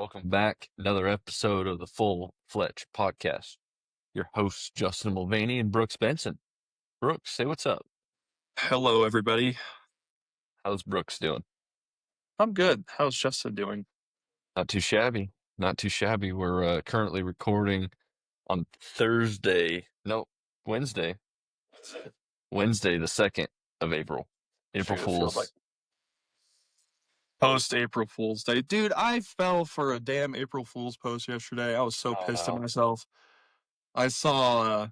Welcome back. Another episode of the Full Fletch Podcast. Your hosts, Justin Mulvaney and Brooks Benson. Brooks, say what's up. Hello, everybody. How's Brooks doing? I'm good. How's Justin doing? Not too shabby. Not too shabby. We're currently recording on Thursday. No, Wednesday. Wednesday, the 2nd of April. April Shoot, it feels Fool's. like post-April Fool's Day. Dude, I fell for a damn April Fool's post yesterday. I was so pissed at myself. I saw,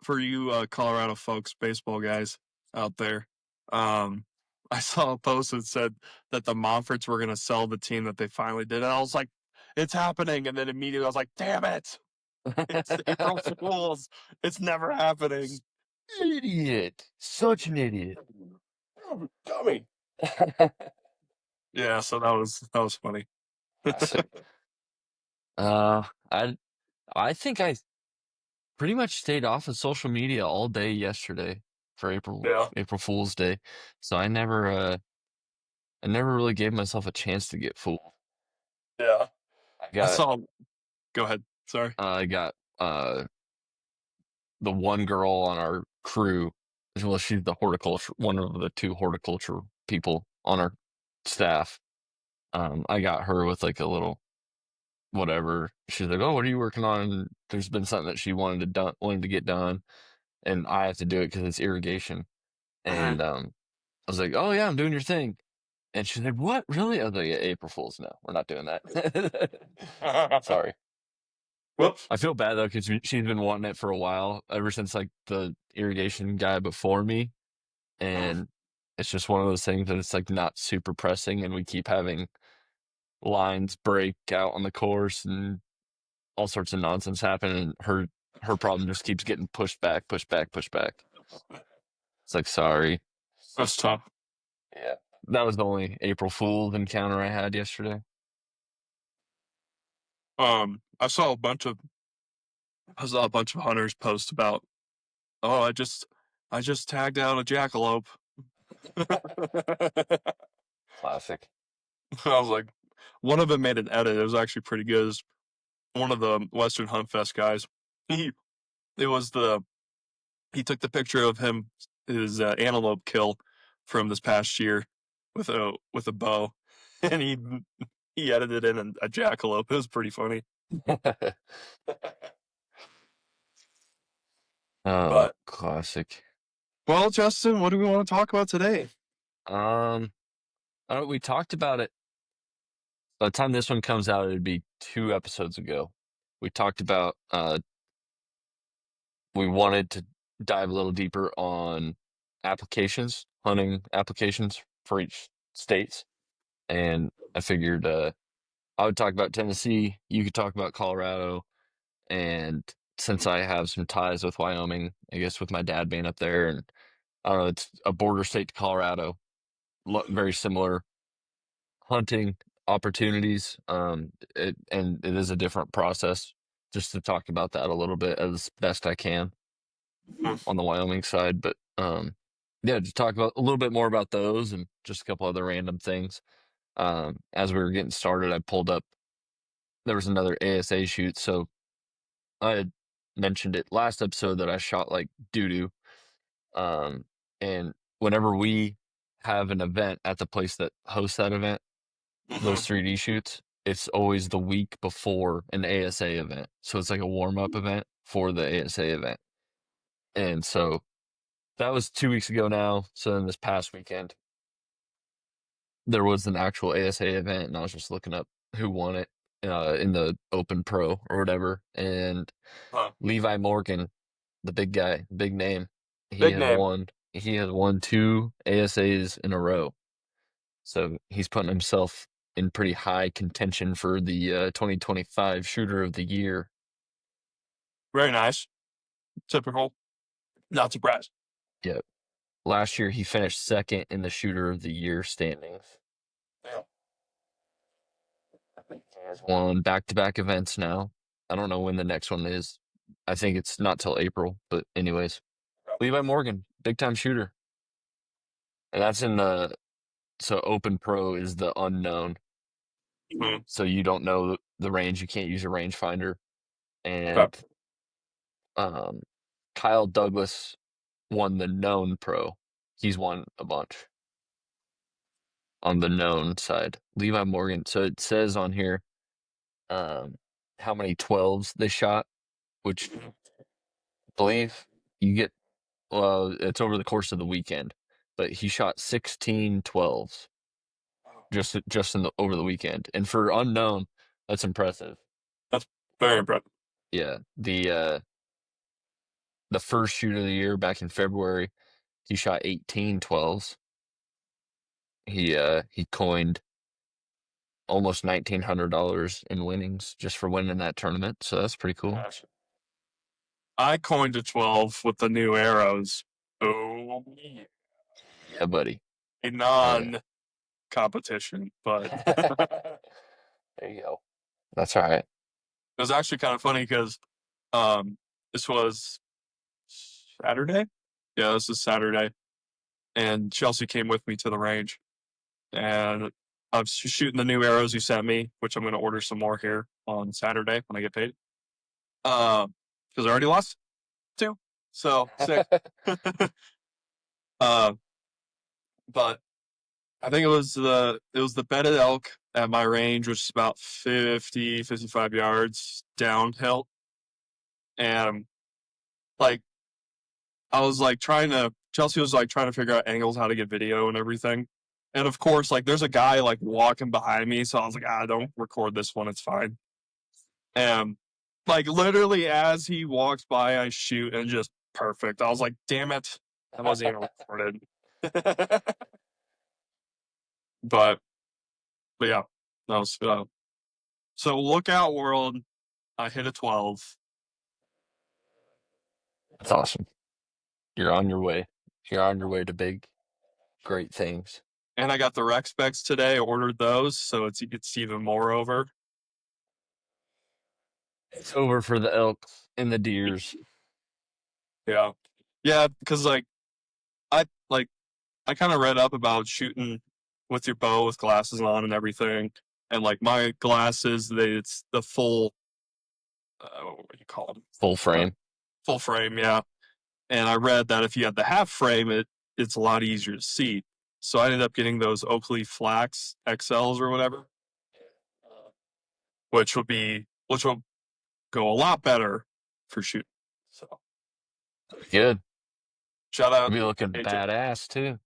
for you Colorado folks, baseball guys out there, I saw a post that said that the Monforts were going to sell the team that they finally did. And I was like, it's happening. And then immediately I was like, damn it. It's April Fool's. It's never happening. Idiot. Such an idiot. Dummy. Yeah, so that was funny. I think I pretty much stayed off of social media all day yesterday for April Fool's Day. So I never really gave myself a chance to get fooled. Yeah. Go ahead. Sorry. I got the one girl on our crew. Well, she's the horticulture, one of the two horticulture people on our staff. I got her with like a little whatever. She's like, "Oh, what are you working on?" And there's been something that she wanted to get done, and I have to do it because it's irrigation. And I was like, "Oh yeah, I'm doing your thing." And she's like, "What? Really?" I was like, "Yeah, April Fool's. No, we're not doing that." Sorry. Whoops. I feel bad though because she's been wanting it for a while, ever since like the irrigation guy before me, and it's just one of those things that it's like not super pressing, and we keep having lines break out on the course and all sorts of nonsense happen, and her problem just keeps getting pushed back. It's like, sorry. That's tough. Yeah. That was the only April Fool's encounter I had yesterday. I saw a bunch of hunters post about, oh, I just tagged out a jackalope. Classic. I was like, one of them made an edit. It was actually pretty good. It was one of the Western Hunt Fest guys. He took the picture of his antelope kill from this past year with a bow, and he edited in a jackalope. It was pretty funny. But classic. Well, Justin, what do we want to talk about today? We talked about it. By the time this one comes out, it'd be 2 episodes ago. We talked about we wanted to dive a little deeper on hunting applications for each states. And I figured I would talk about Tennessee, you could talk about Colorado, and since I have some ties with Wyoming, I guess with my dad being up there, and I don't know, it's a border state to Colorado, very similar hunting opportunities, and it is a different process. Just to talk about that a little bit as best I can on the Wyoming side, but yeah, to talk about a little bit more about those and just a couple other random things. As we were getting started, I pulled up. There was another ASA shoot, so I had mentioned it last episode that I shot like doo-doo. And whenever we have an event at the place that hosts that event, those 3D shoots, it's always the week before an ASA event. So it's like a warm-up event for the ASA event. And so that was 2 weeks ago now. So then this past weekend, there was an actual ASA event, and I was just looking up who won it in the Open Pro or whatever. And Levi Morgan, the big guy, big name, he has won 2 ASAs in a row. So he's putting himself in pretty high contention for the 2025 Shooter of the Year. Very nice. Typical. Not surprised. Yep. Last year, he finished 2nd in the Shooter of the Year standings. Yeah. I think he has won back-to-back events now. I don't know when the next one is. I think it's not till April, but anyways. Levi Morgan, big-time shooter. And that's in so Open Pro is the unknown. Mm-hmm. So you don't know the range. You can't use a rangefinder. Okay. And Kyle Douglas won the known pro. He's won a bunch on the known side. Levi Morgan. So it says on here how many 12s they shot, which I believe you get, well, it's over the course of the weekend, but he shot 16 12s just in the over the weekend. And for unknown, that's impressive. That's very impressive. Yeah. The first shoot of the year back in February, he shot 18 12s. He coined almost $1,900 in winnings just for winning that tournament. So that's pretty cool. Gosh. I coined a 12 with the new arrows. Oh, yeah. Yeah, buddy. A Oh, yeah. non-competition, but There you go. That's all right. it was actually kind of funny because this was Saturday. Yeah, this is Saturday, and Chelsea came with me to the range, and I'm shooting the new arrows you sent me, which I'm going to order some more here on Saturday when I get paid. Because I already lost 2, so sick. uh, but I think it was the bedded elk at my range, which is about 55 yards downhill, and like I was like Chelsea was like trying to figure out angles, how to get video and everything. And of course, like there's a guy like walking behind me, so I was like, don't record this one, it's fine. And like literally as he walks by, I shoot and just perfect. I was like, damn it, that wasn't even recorded. but but yeah, that was so Lookout World. I hit a 12. That's awesome. You're on your way. You're on your way to big, great things. And I got the rec specs today. I ordered those, so it's even more over. It's over for the elks and the deers. Yeah, yeah, because I like I kind of read up about shooting with your bow with glasses on and everything, and like my glasses, it's the full what do you call them? Full frame. Full frame, yeah. And I read that if you have the half frame, it's a lot easier to see. So I ended up getting those Oakley Flax XLs or whatever, which will go a lot better for shooting. So Good. shout You'll out be looking H- badass too.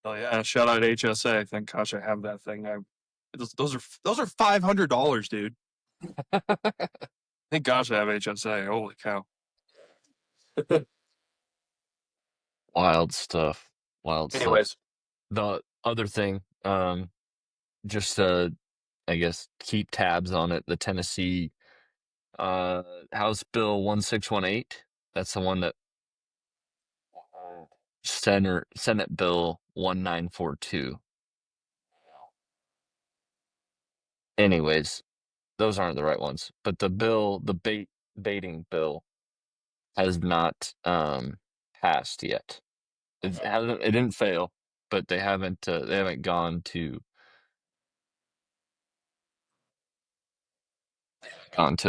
oh yeah, shout out HSA. Thank gosh I have that thing. Those are $500, dude. Thank gosh I have HSA. Holy cow. Wild stuff. Wild stuff. Anyways, The other thing, just I guess keep tabs on it. The Tennessee House Bill 1618. That's the one that Senate Bill 1942. Anyways, those aren't the right ones. But the baiting bill has not passed yet. It didn't fail, but they haven't gone to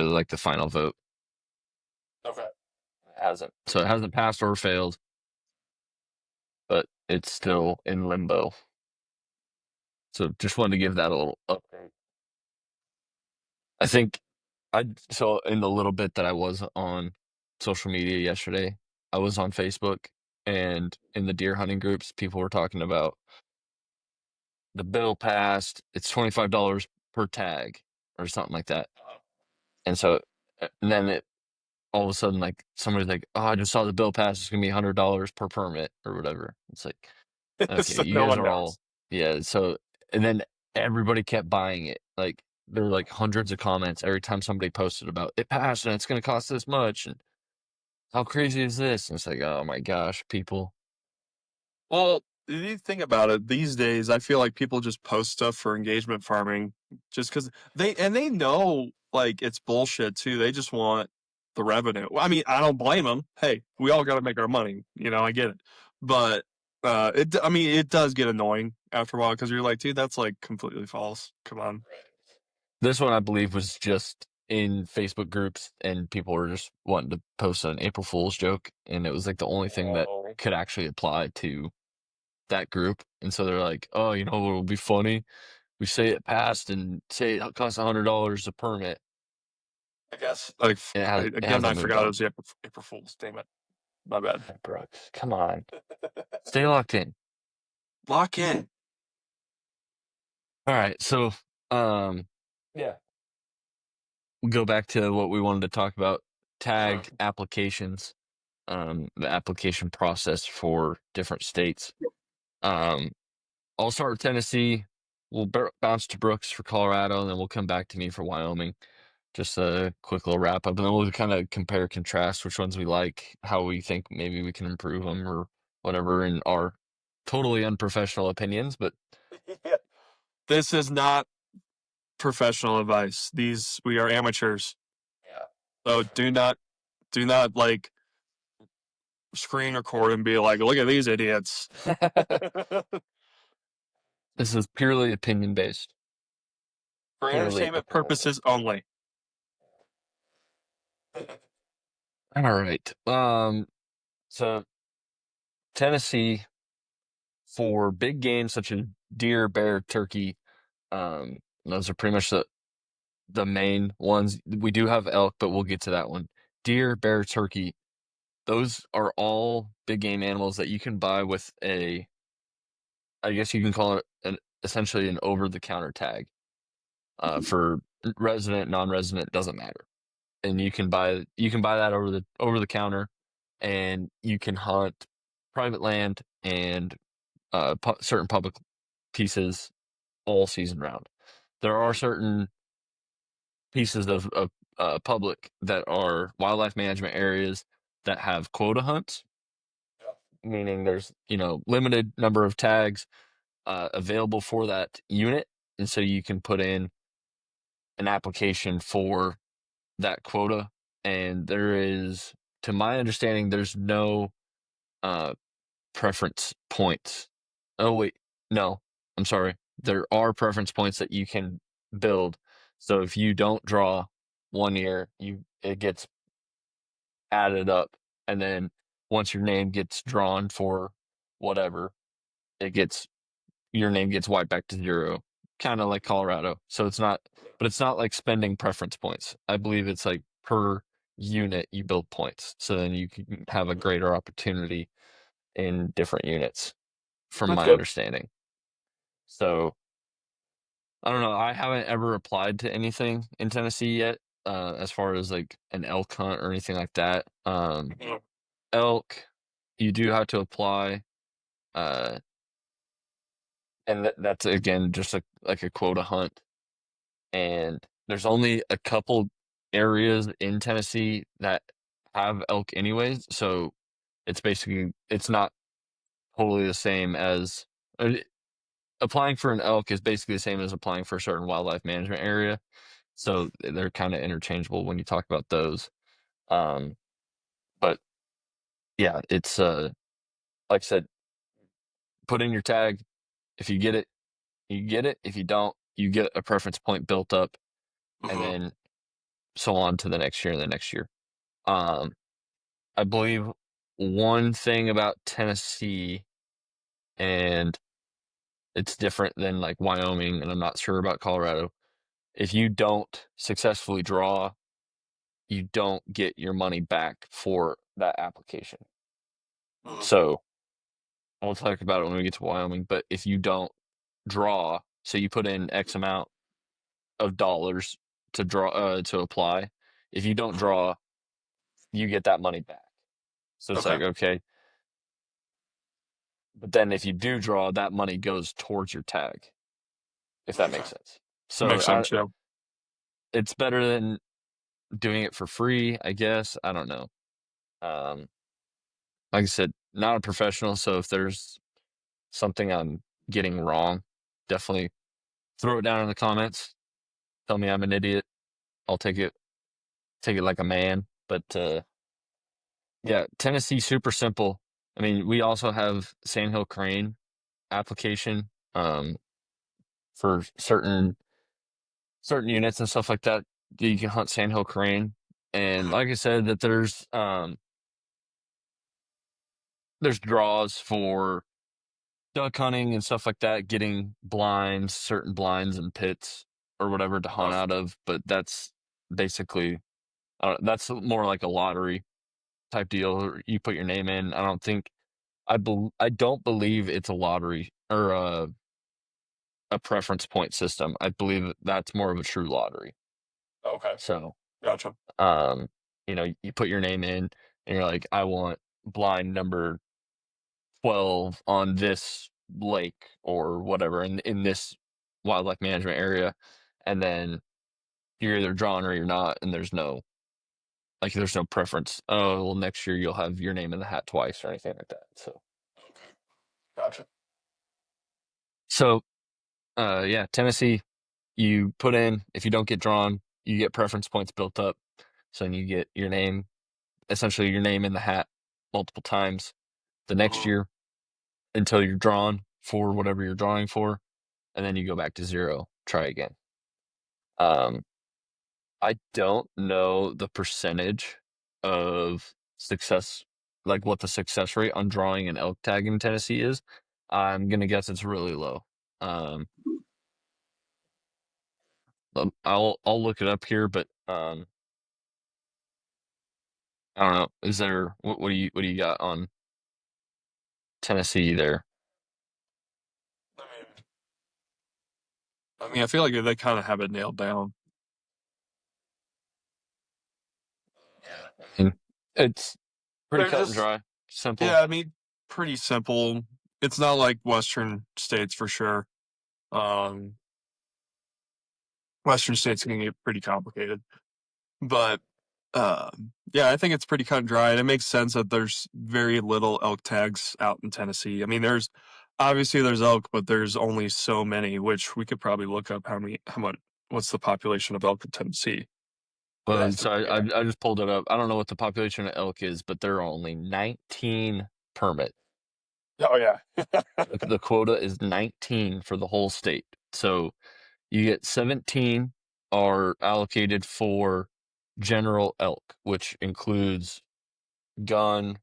like the final vote. okay. It hasn't. So it hasn't passed or failed, but it's still in limbo. So just wanted to give that a little update. I think so in the little bit that I was on social media yesterday, I was on Facebook, and in the deer hunting groups, people were talking about the bill passed. It's $25 per tag or something like that. And so, and then all of a sudden, like somebody's like, "Oh, I just saw the bill pass. It's gonna be $100 per permit or whatever." It's like, okay, So you no guys one are all, knows. yeah. So, and then everybody kept buying it. Like there were like hundreds of comments every time somebody posted about it passed and it's gonna cost this much, and how crazy is this? And it's like, oh my gosh, people. Well, if you think about it, these days I feel like people just post stuff for engagement farming just because they know like it's bullshit too. They just want the revenue. I mean, I don't blame them. Hey, we all got to make our money. I get it. But I mean, it does get annoying after a while because you're like, dude, that's like completely false. Come on. This one I believe was just in Facebook groups, and people were just wanting to post an April Fool's joke, and it was like the only thing that could actually apply to that group. And so they're like, "Oh, you know what will be funny? We say it passed and say it costs $100 a permit." I guess. Like, And it again, I hasn't moved forgot it on. was the April Fool's. Damn it. My bad. Brooks, come on, stay locked in. Lock in. All right, so yeah, we go back to what we wanted to talk about: tag applications, the application process for different states. Um, I'll start with Tennessee. We'll bounce to Brooks for Colorado, and then we'll come back to me for Wyoming. Just a quick little wrap up, and then we'll kind of compare, contrast which ones we like, how we think maybe we can improve them, or whatever in our totally unprofessional opinions. But Yeah. This is not professional advice. We are amateurs. yeah, So do not like screen record and be like, look at these idiots. this is purely opinion based. For Purely entertainment opinion purposes only. based. All right. So Tennessee, for big games such as deer, bear, turkey, those are pretty much the main ones. We do have elk, but we'll get to that one. Deer, bear, turkey, those are all big game animals that you can buy with I guess you can call it essentially an over-the-counter tag. For resident, non-resident, doesn't matter. And you can buy that over the counter, and you can hunt private land and certain public pieces all season round. There are certain pieces of public that are wildlife management areas that have quota hunts, meaning there's limited number of tags available for that unit, and so you can put in an application for that quota. And there is, to my understanding, there's no uh, preference points. Oh wait, no, I'm sorry. There are preference points that you can build. So if you don't draw one year, it gets added up, and then once your name gets drawn for whatever, it gets your name gets wiped back to zero, kind of like Colorado. So it's not like spending preference points. I believe it's like per unit you build points, so then you can have a greater opportunity in different units, from That's my good. understanding. So I don't know. I haven't ever applied to anything in Tennessee yet, as far as like an elk hunt or anything like that. Elk, you do have to apply, uh, and that's again just like a quota hunt. And there's only a couple areas in Tennessee that have elk anyways, so it's not totally the same as uh, applying for an elk is basically the same as applying for a certain wildlife management area. So they're kind of interchangeable when you talk about those. Um, but yeah, it's like I said, put in your tag. If you get it, you get it. If you don't, you get a preference point built up, and then so on to the next year and the next year. Um, I believe one thing about Tennessee, and it's different than like Wyoming, and I'm not sure about Colorado. If you don't successfully draw, you don't get your money back for that application. So we'll talk about it when we get to Wyoming. But if you don't draw, so you put in X amount of dollars to apply. If you don't draw, you get that money back. So it's Okay. like, okay, but then if you do draw, that money goes towards your tag, if that makes sense. So Makes sense, yeah. it's better than doing it for free, I guess. I don't know. Um, like I said, not a professional, so if there's something I'm getting wrong, definitely throw it down in the comments. Tell me I'm an idiot. I'll take it like a man. But yeah, Tennessee, super simple. I mean, we also have Sandhill Crane application, for certain units and stuff like that. You can hunt sandhill crane, and like I said, that there's draws for duck hunting and stuff like that, getting blinds, certain blinds and pits or whatever to hunt out of. But that's basically, that's more like a lottery type deal. You put your name in. I don't believe it's a lottery or a preference point system. I believe that's more of a true lottery. Okay, So, gotcha. um, you put your name in and you're like, I want blind number 12 on this lake or whatever in this wildlife management area. And then you're either drawn or you're not. And there's no preference. Oh, well, next year you'll have your name in the hat twice or anything like that. Gotcha. So, yeah, Tennessee, you put in, if you don't get drawn, you get preference points built up. So then you get essentially your name in the hat multiple times the next year until you're drawn for whatever you're drawing for. And then you go back to zero, try again. Um, I don't know the percentage of success, like what the success rate on drawing an elk tag in Tennessee is. I'm gonna guess it's really low. Um, I'll look it up here, but I don't know. Is there what do you got on Tennessee there? I mean, I feel like they kind of have it nailed down. And it's pretty They're cut and just, dry, simple. yeah, I mean, pretty simple. It's not like Western states for sure. Um, Western states can get pretty complicated, but yeah, I think it's pretty cut and dry, and it makes sense that there's very little elk tags out in Tennessee. I mean, there's obviously there's elk, but there's only so many, which we could probably look up how much, what's the population of elk in Tennessee. Well, so I just pulled it up. I don't know what the population of elk is, but there are only 19 permit. Oh yeah. The quota is 19 for the whole state. So you get 17 are allocated for general elk, which includes gun,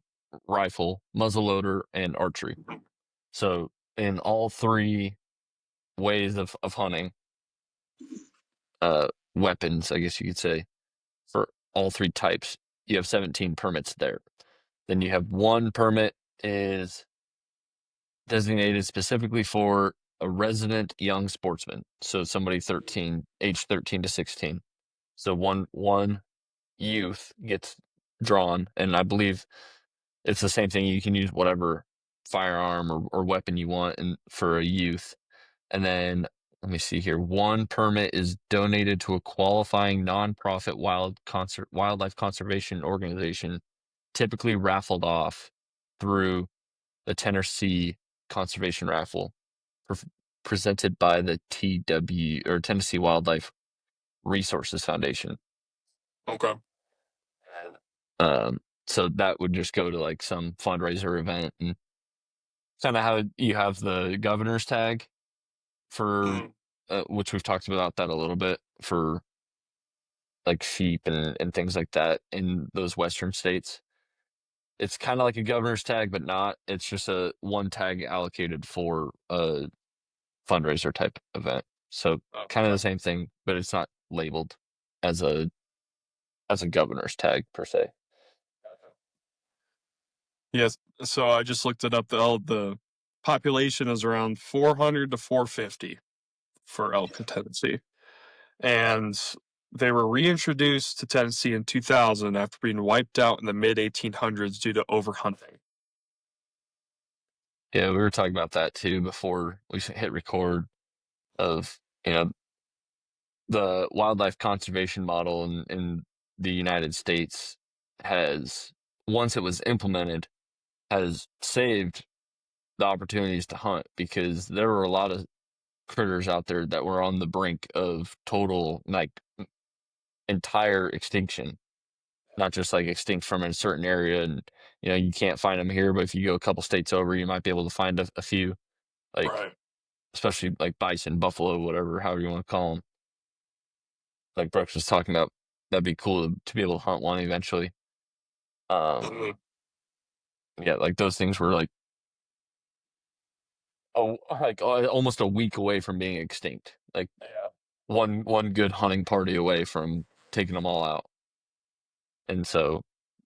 rifle, muzzleloader, and archery. So in all three ways of hunting, weapons, I guess you could say, for all three types, you have 17 permits there. Then you have one permit is designated specifically for a resident young sportsman. So somebody age 13 to 16. So one youth gets drawn, and I believe it's the same thing. You can use whatever firearm or weapon you want for a youth. And then let me see here. One permit is donated to a qualifying nonprofit wildlife conservation organization, typically raffled off through the Tennessee Conservation Raffle, presented by the TW or Tennessee Wildlife Resources Foundation. Okay. So that would just go to like some fundraiser event, and kind of how you have the governor's tag for, which we've talked about that a little bit for like sheep and things like that in those Western states. It's kind of like a governor's tag, but not. It's just a one tag allocated for a fundraiser type event. So kind of the same thing, but it's not labeled as a governor's tag per se. Yes. So I just looked it up. The population is around 400 to 450 for elk in Tennessee, and they were reintroduced to Tennessee in 2000 after being wiped out in the mid 1800s due to overhunting. Yeah, we were talking about that too before we hit record of, the wildlife conservation model in the United States has, once it was implemented, has saved the opportunities to hunt, because there were a lot of critters out there that were on the brink of total, like, entire extinction, not just like extinct from a certain area. And you can't find them here, but if you go a couple states over, you might be able to find a few, like, Right. especially like bison, buffalo, whatever, however you want to call them. like Brooks was talking about, that'd be cool to be able to hunt one eventually. Um, Mhm. yeah, like those things were like almost a week away from being extinct. Like Yeah. one good hunting party away from taking them all out. And so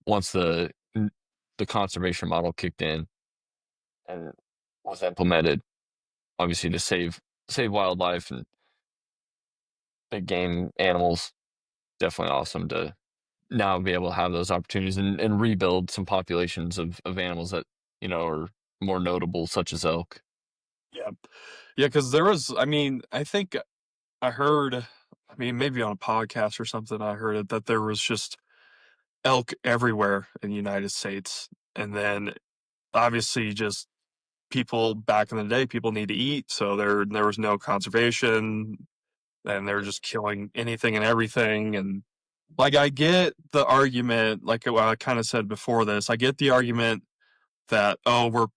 once the conservation model kicked in and was implemented, obviously to save wildlife and big game animals, definitely awesome to now be able to have those opportunities and rebuild some populations of animals that, are more notable, such as elk. Yeah. Yeah, because there was, I mean, I think I heard, I mean, maybe on a podcast or something, I heard it that there was just elk everywhere in the United States. And then obviously just people back in the day, people need to eat. So there was no conservation and they're just killing anything and everything. And like, I get the argument, like what I kind of said before this, I get the argument that, oh,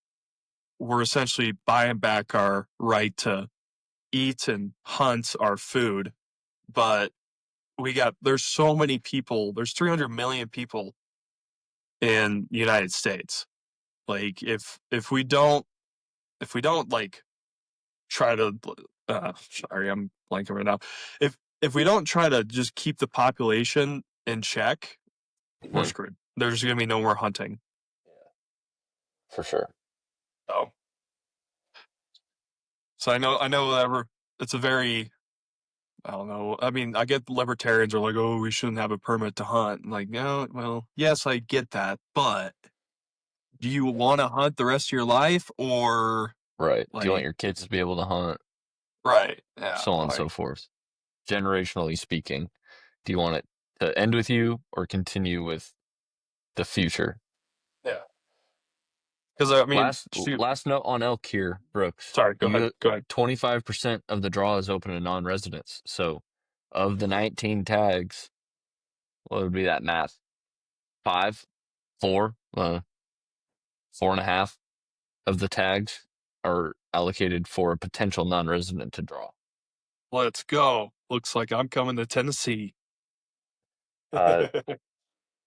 we're essentially buying back our right to eat and hunt our food. But there's so many people, there's 300 million people in the United States. Like if we don't like try to sorry, I'm blanking right now. If we don't try to just keep the population in check, we're Hmm. screwed. There's going to be no more hunting. For sure. So so I know that it's a very I don't know. I mean, I get libertarians are like, "Oh, we shouldn't have a permit to hunt." I'm like, no, well, yes, I get that, but do you want to hunt the rest of your life or Right. Do you want like your kids to be able to hunt, right? Yeah, so on and so like forth? Generationally speaking, do you want it to end with you or continue with the future? yeah. Because I mean, Last shoot. last note on elk here, Brooks. Sorry, go ahead. You Go ahead. 25% of the draw is open to non-residents. So of the 19 tags, what would be that math? Five, four, 4.5 of the tags are allocated for a potential non-resident to draw. Let's go. Looks like I'm coming to Tennessee. Uh,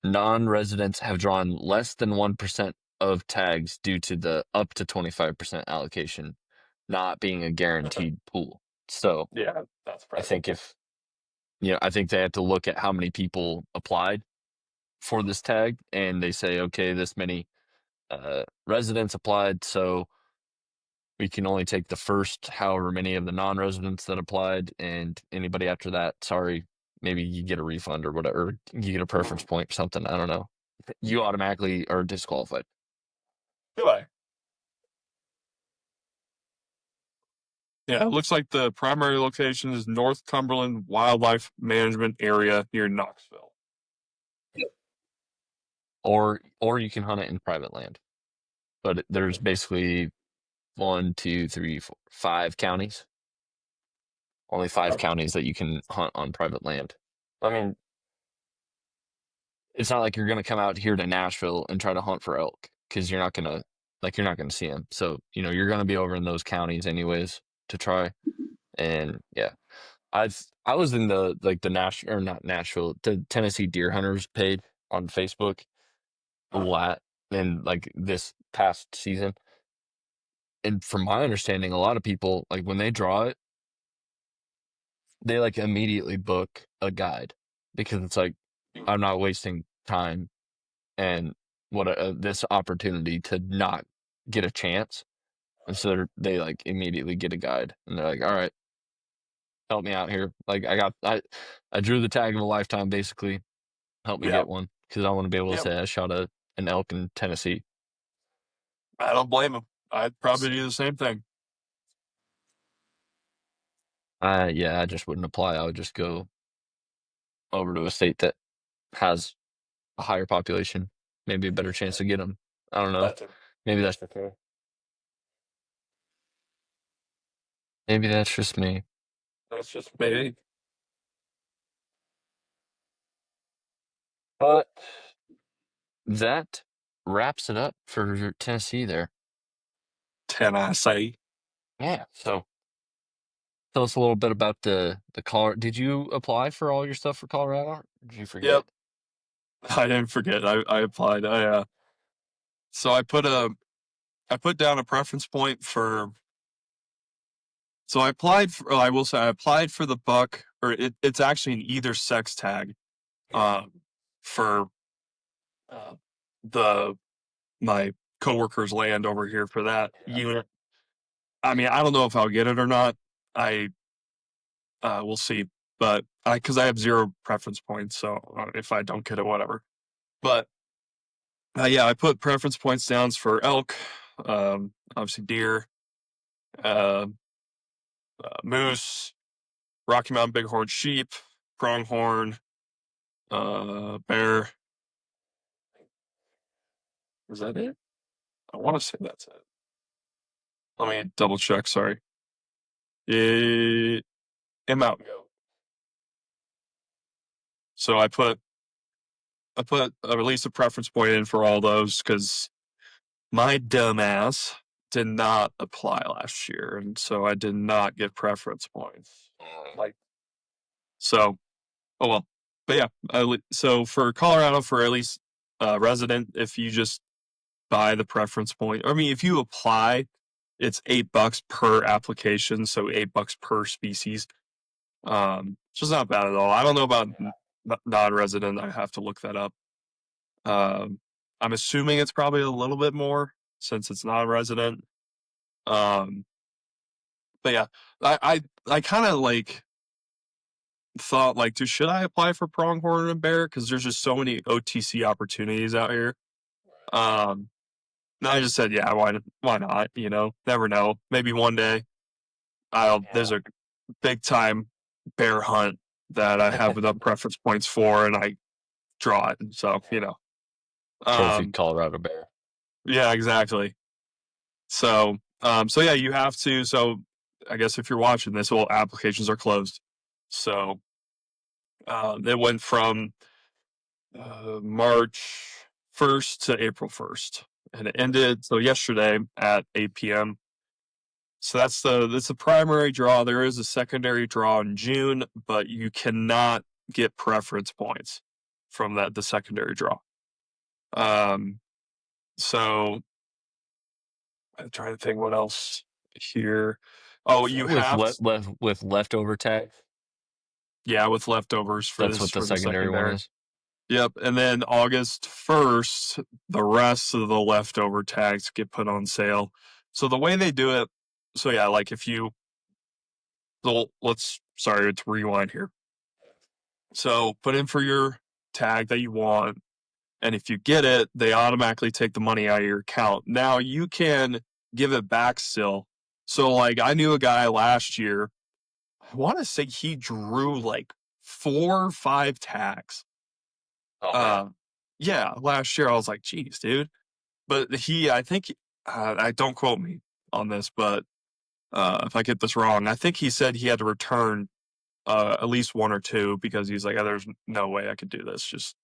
Non-residents have drawn less than 1% of tags due to the up to 25% allocation not being a guaranteed pool. So Yeah, that's I surprising. think I think they have to look at how many people applied for this tag and they say, okay, this many residents applied, so we can only take the first however many of the non-residents that applied, and anybody after that, sorry, maybe you get a refund or whatever, you get a preference point or something. I don't know. You automatically are disqualified. Goodbye. Yeah, it looks like the primary location is North Cumberland Wildlife Management Area near Knoxville. Or you can hunt it in private land. But there's basically one, two, three, four, 5 counties. Only five Yeah. counties that you can hunt on private land. I mean, it's not like you're gonna come out here to Nashville and try to hunt for elk because you're not gonna see them. So you're gonna be over in those counties anyways to try. And yeah, I was in the Nash or not Nashville, the Tennessee Deer Hunters page on Facebook a lot in like this past season. And from my understanding, a lot of people like when they draw it, they like immediately book a guide because it's like I'm not wasting time and this opportunity to not get a chance. And so they like immediately get a guide and they're like, all right, help me out here. Like I drew the tag of a lifetime basically. Help me Yeah. get one because I want to be able to Yeah. say I shot an elk in Tennessee. I don't blame him. I'd probably do the same thing. Yeah, I just wouldn't apply. I would just go over to a state that has a higher population, maybe a better chance to get them. I don't know. That's it. Maybe that's okay. Maybe that's just me. That's just maybe But that wraps it up for Tennessee there. Tennessee. Yeah. So Tell us a little bit about the Colorado. Did you apply for all your stuff for Colorado? Or did you Yep, forget? I didn't forget. I applied. So I put down a preference point for. So I applied for. I will say I applied for the buck, or it's actually an either sex tag. Um, for uh, the my coworker's land over here for that unit. I mean, I don't know if I'll get it or not. I we'll see. But because I have 0 preference points, so if I don't get it, whatever. But yeah, I put preference points down for elk, obviously deer, uh, moose, Rocky Mountain bighorn sheep, pronghorn, bear. Is that it? I want to say that's it. Let me double check. Sorry. And mountain goat. So I put at least a preference point in for all those because my dumbass did not apply last year, and so I did not get preference points. Like so, oh well. But yeah, so for Colorado, for at least resident, if you just buy the preference point, I mean, if you apply, it's $8 per application, so $8 per species. So it's not bad at all. I don't know about non-resident. I have to look that up. I'm assuming it's probably a little bit more since it's not a resident. Um, but yeah, I kind of like thought like, dude, should I apply for pronghorn and bear? Because there's just so many OTC opportunities out here. And I just said, yeah, why not? You know, never know. Maybe one day there's a big time bear hunt that I have enough preference points for, and I draw it. And so Trophy um, Colorado bear. yeah, exactly. So yeah, you have to. So I guess if you're watching this, well, applications are closed. So it went from March 1st to April 1st, and it ended so yesterday at 8 p.m. So that's the primary draw. There is a secondary draw in June, but you cannot get preference points from the secondary draw. Um, so I'm trying to think what else here. Oh, you With have with leftover tags. yeah, with leftovers That's what the for the secondary one secondary. is. Yep, and then August 1st, the rest of the leftover tags get put on sale. So the way they do it, so yeah, like if you sorry, let's rewind here. So put in for your tag that you want, and if you get it, they automatically take the money out of your account. Now you can give it back still. So like I knew a guy last year, I want to say he drew like 4 or 5 tags. Oh man. Uh, yeah, last year I was like, geez, dude. But I think, I don't quote me on this, but if I get this wrong, I think he said he had to return at least 1 or 2 because he's like, there's no way I could do this. Just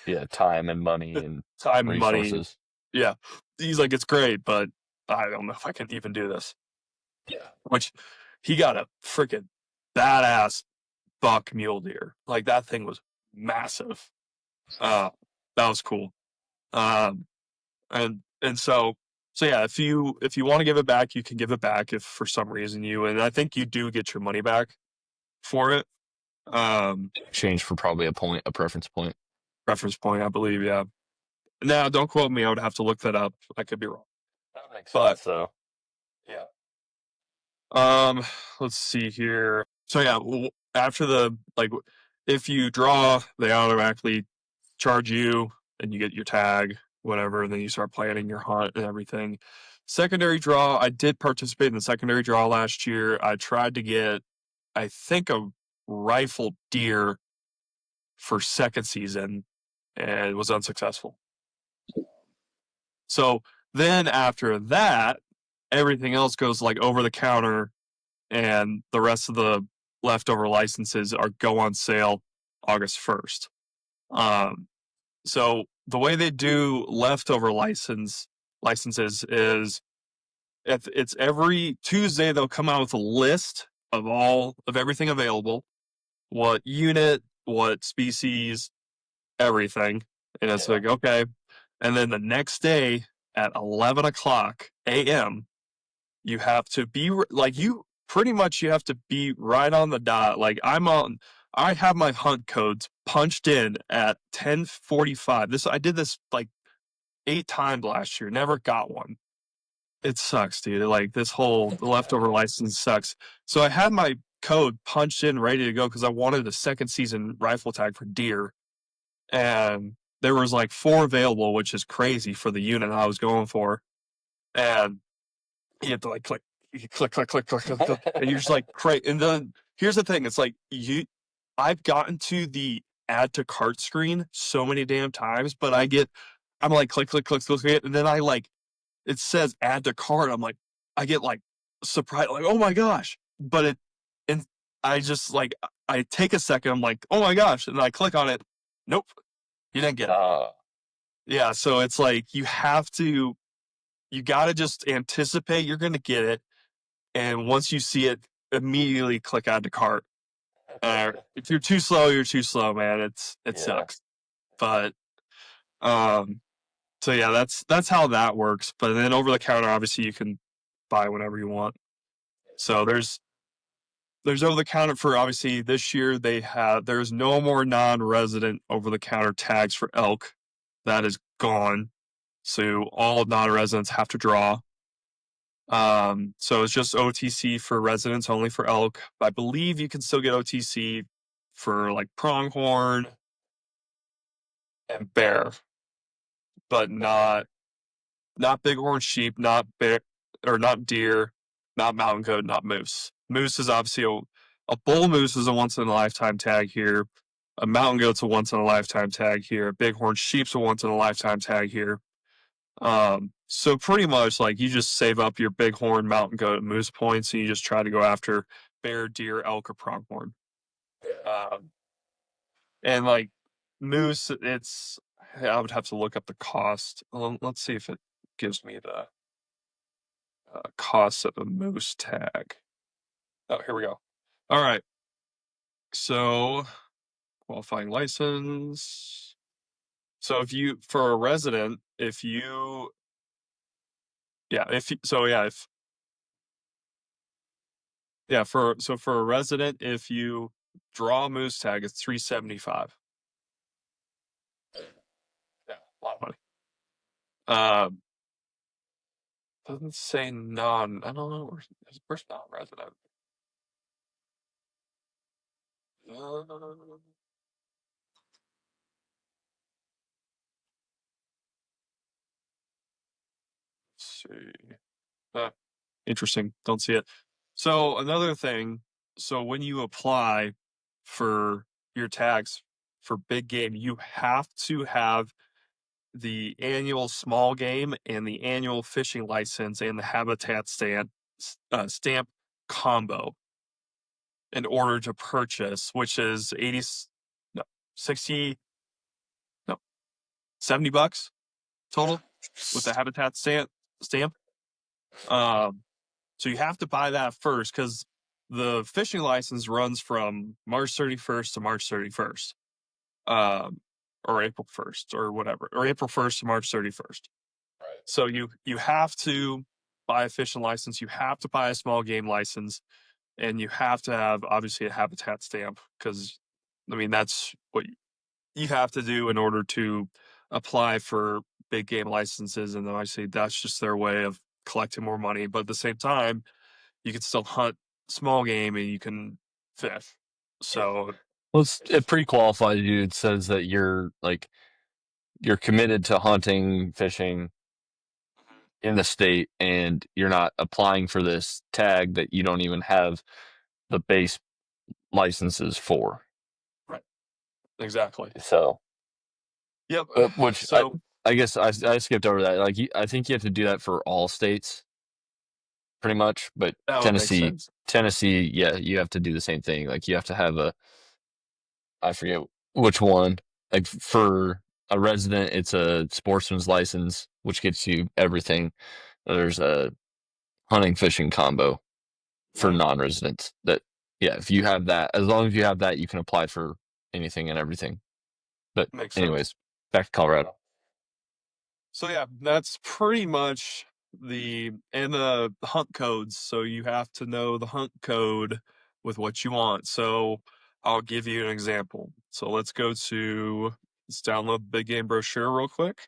Yeah, time and money and time and money. resources. Yeah. He's like, it's great, but I don't know if I can even do this. Yeah. Which he got a freaking badass buck mule deer. Like that thing was massive. That was cool. Um, and so yeah, if you want to give it back, you can give it back if for some reason and I think you do get your money back for it. Exchange for probably a preference point. Reference point, I believe, yeah. Now, don't quote me. I would have to look that up. I could be wrong. That makes But sense though. yeah. Let's see here. So yeah, after if you draw, they automatically charge you, and you get your tag, whatever. And then you start planning your hunt and everything. Secondary draw. I did participate in the secondary draw last year. I tried to get, I think, a rifle deer for second season, and it was unsuccessful. So then after that, everything else goes like over the counter, and the rest of the leftover licenses go on sale August 1st. So the way they do leftover licenses is it's every Tuesday they'll come out with a list of everything available, what unit, what species, everything. And it's Yeah. like, okay. And then the next day at 11 o'clock a.m., you have to be like, you pretty much you have to be right on the dot. Like I have my hunt codes punched in at 10:45. I did this like 8 times last year, never got one. It sucks, dude. Like this whole leftover license sucks. So I had my code punched in, ready to go because I wanted a second season rifle tag for deer, and there was like 4 available, which is crazy for the unit I was going for. And you have to like click, you click, click, click, click, click, click, and you're just like, great. And then here's the thing: it's like I've gotten to the add to cart screen so many damn times, but I'm like click, click, click, click, click, and then I like it says add to cart. I'm like, I get like surprised, like, oh my gosh. But and I just like, I take a second, I'm like, oh my gosh. And I click on it. Nope, you didn't get it. Uh, Yeah. So it's like, you got to just anticipate you're going to get it. And once you see it, immediately click add to cart. If you're too slow, you're too slow, man. It yeah. sucks. But, um, so yeah, that's how that works. But then over the counter, obviously you can buy whatever you want. So there's over the counter for obviously this year there's no more non-resident over the counter tags for elk. That is gone. So all non-residents have to draw. So it's just OTC for residents only for elk. I believe you can still get OTC for like pronghorn and bear, but not bighorn sheep, not bear, or not deer, not mountain goat, not moose. Moose is obviously a bull moose is a once in a lifetime tag here. A mountain goat's a once in a lifetime tag here. A bighorn sheep's a once in a lifetime tag here. So pretty much like you just save up your bighorn, mountain goat, and moose points, and you just try to go after bear, deer, elk, or pronghorn. Um, and like moose, I would have to look up the cost. Let's see if it gives me the cost of a moose tag. Oh, here we go. All right. So qualifying license. So for a resident, for a resident, if you draw a moose tag, it's $375. Yeah, a lot of money. Um, doesn't say non. I don't know. Where's non-resident? Let's see. Uh, Interesting. Don't see it. So another thing. So when you apply for your tags for big game, you have to have the annual small game and the annual fishing license and the habitat stamp combo in order to purchase, which is 80, no, 60, no, $70 total with the habitat stamp. So you have to buy that first because the fishing license runs from March 31st to March 31st, or April 1st or whatever, or April 1st to March 31st. Right. So you have to buy a fishing license, you have to buy a small game license, and you have to have obviously a habitat stamp because I mean that's what you have to do in order to apply for big game licenses, and then obviously that's just their way of collecting more money. But at the same time, you can still hunt small game and you can fish. So Well, it pre-qualifies you. It says that you're committed to hunting, fishing in the state, and you're not applying for this tag that you don't even have the base licenses for. right, exactly. So, Yep. which So I guess I skipped over that. Like, I think you have to do that for all states, pretty much. But that would make sense. Tennessee, yeah, you have to do the same thing. Like, you have to have I forget which one. Like for a resident, it's a sportsman's license, which gets you everything. There's a hunting fishing combo. for non-residents. That yeah, if you have that, as long as you have that, you can apply for anything and everything. But Makes sense. anyways, back to Colorado. So yeah, that's pretty much the hunt codes. So you have to know the hunt code with what you want. So I'll give you an example. So let's download the big game brochure real quick.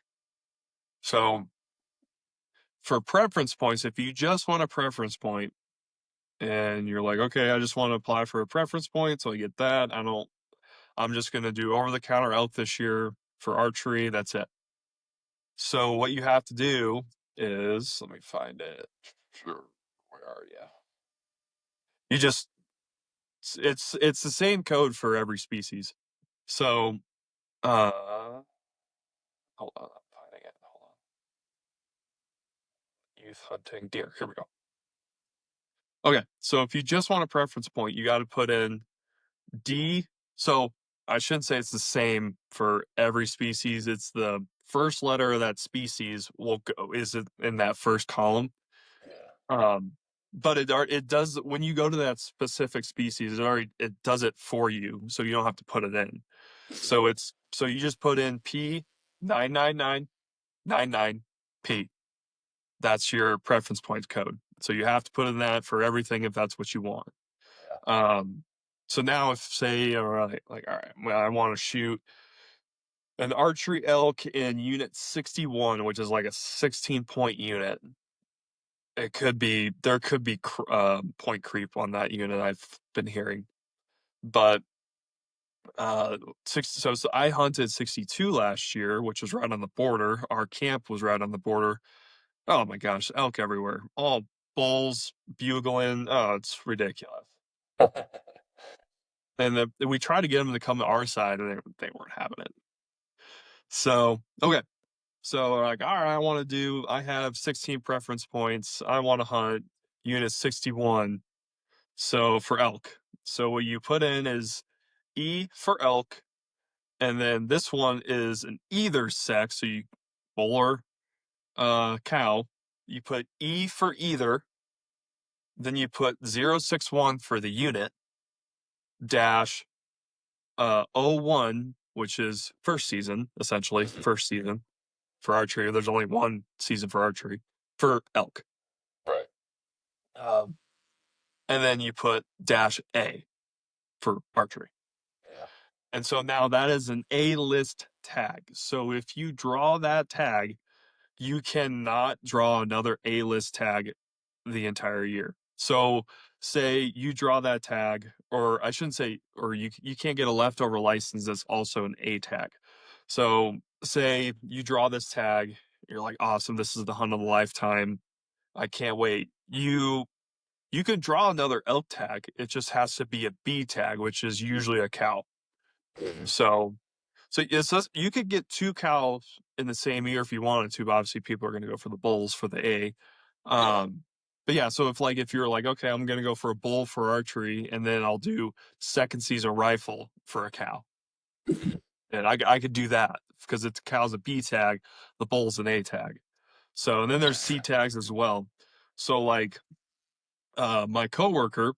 So for preference points, if you just want a preference point and you're like, okay, I just want to apply for a preference point, so I get that. I'm just gonna do over the counter elk this year for archery. That's it. So what you have to do is, let me find it. Sure. Where are you? You just it's the same code for every species. So hold on, I'm finding it. Hold on. Youth hunting deer. Here we go. Okay, so if you just want a preference point, you got to put in D. So I shouldn't say it's the same for every species. It's the first letter of that species will go is in that first column. Um, but it does when you go to that specific species, it does it for you, so you don't have to put it in. So you just put in P99999P. That's your preference points code. So you have to put in that for everything if that's what you want. So now if say all right, well, I want to shoot an archery elk in unit 61, which is like a 16-point unit. There could be point creep on that unit, I've been hearing, but so I hunted 62 last year, which was right on the border. Our camp was right on the border. Oh my gosh, elk everywhere, all bulls bugling. Oh, it's ridiculous. And we tried to get them to come to our side, and they weren't having it. So okay, so we're like, all right, I have 16 preference points. I want to hunt unit 61. So for elk. So what you put in is E for elk, and then this one is an either sex, so you bull or cow. You put E for either, then you put 061 for the unit, dash O1, which is first season, essentially, first season for archery. There's only one season for archery for elk. Right. And then you put dash A for archery. Yeah. And so now that is an A list tag. So if you draw that tag, you cannot draw another A list tag the entire year. So say you draw that tag, or I shouldn't say, or you can't get a leftover license that's also an A tag. So say you draw this tag, you're like, awesome, this is the hunt of a lifetime. I can't wait. You can draw another elk tag. It just has to be a B tag, which is usually a cow. So you could get two cows in the same year if you wanted to, but obviously people are going to go for the bulls for the A. But yeah, so if you're like, okay, I'm going to go for a bull for archery, and then I'll do second season rifle for a cow. And I could do that because the cow's a B tag, the bull's an A tag. So, and then there's C tags as well. So my coworker,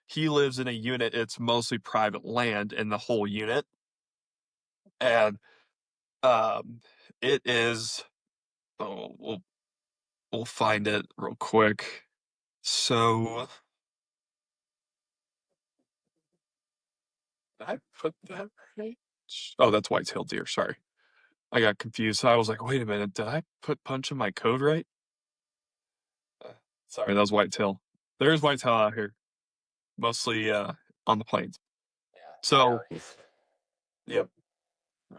he lives in a unit, it's mostly private land in the whole unit. And it is, oh, we'll find it real quick. So did I put that right? Oh, that's white-tailed deer. Sorry, I got confused. I was like, wait a minute, did I punch in my code right? Sorry, that was whitetail. There's whitetail out here, mostly on the plains. So, yep.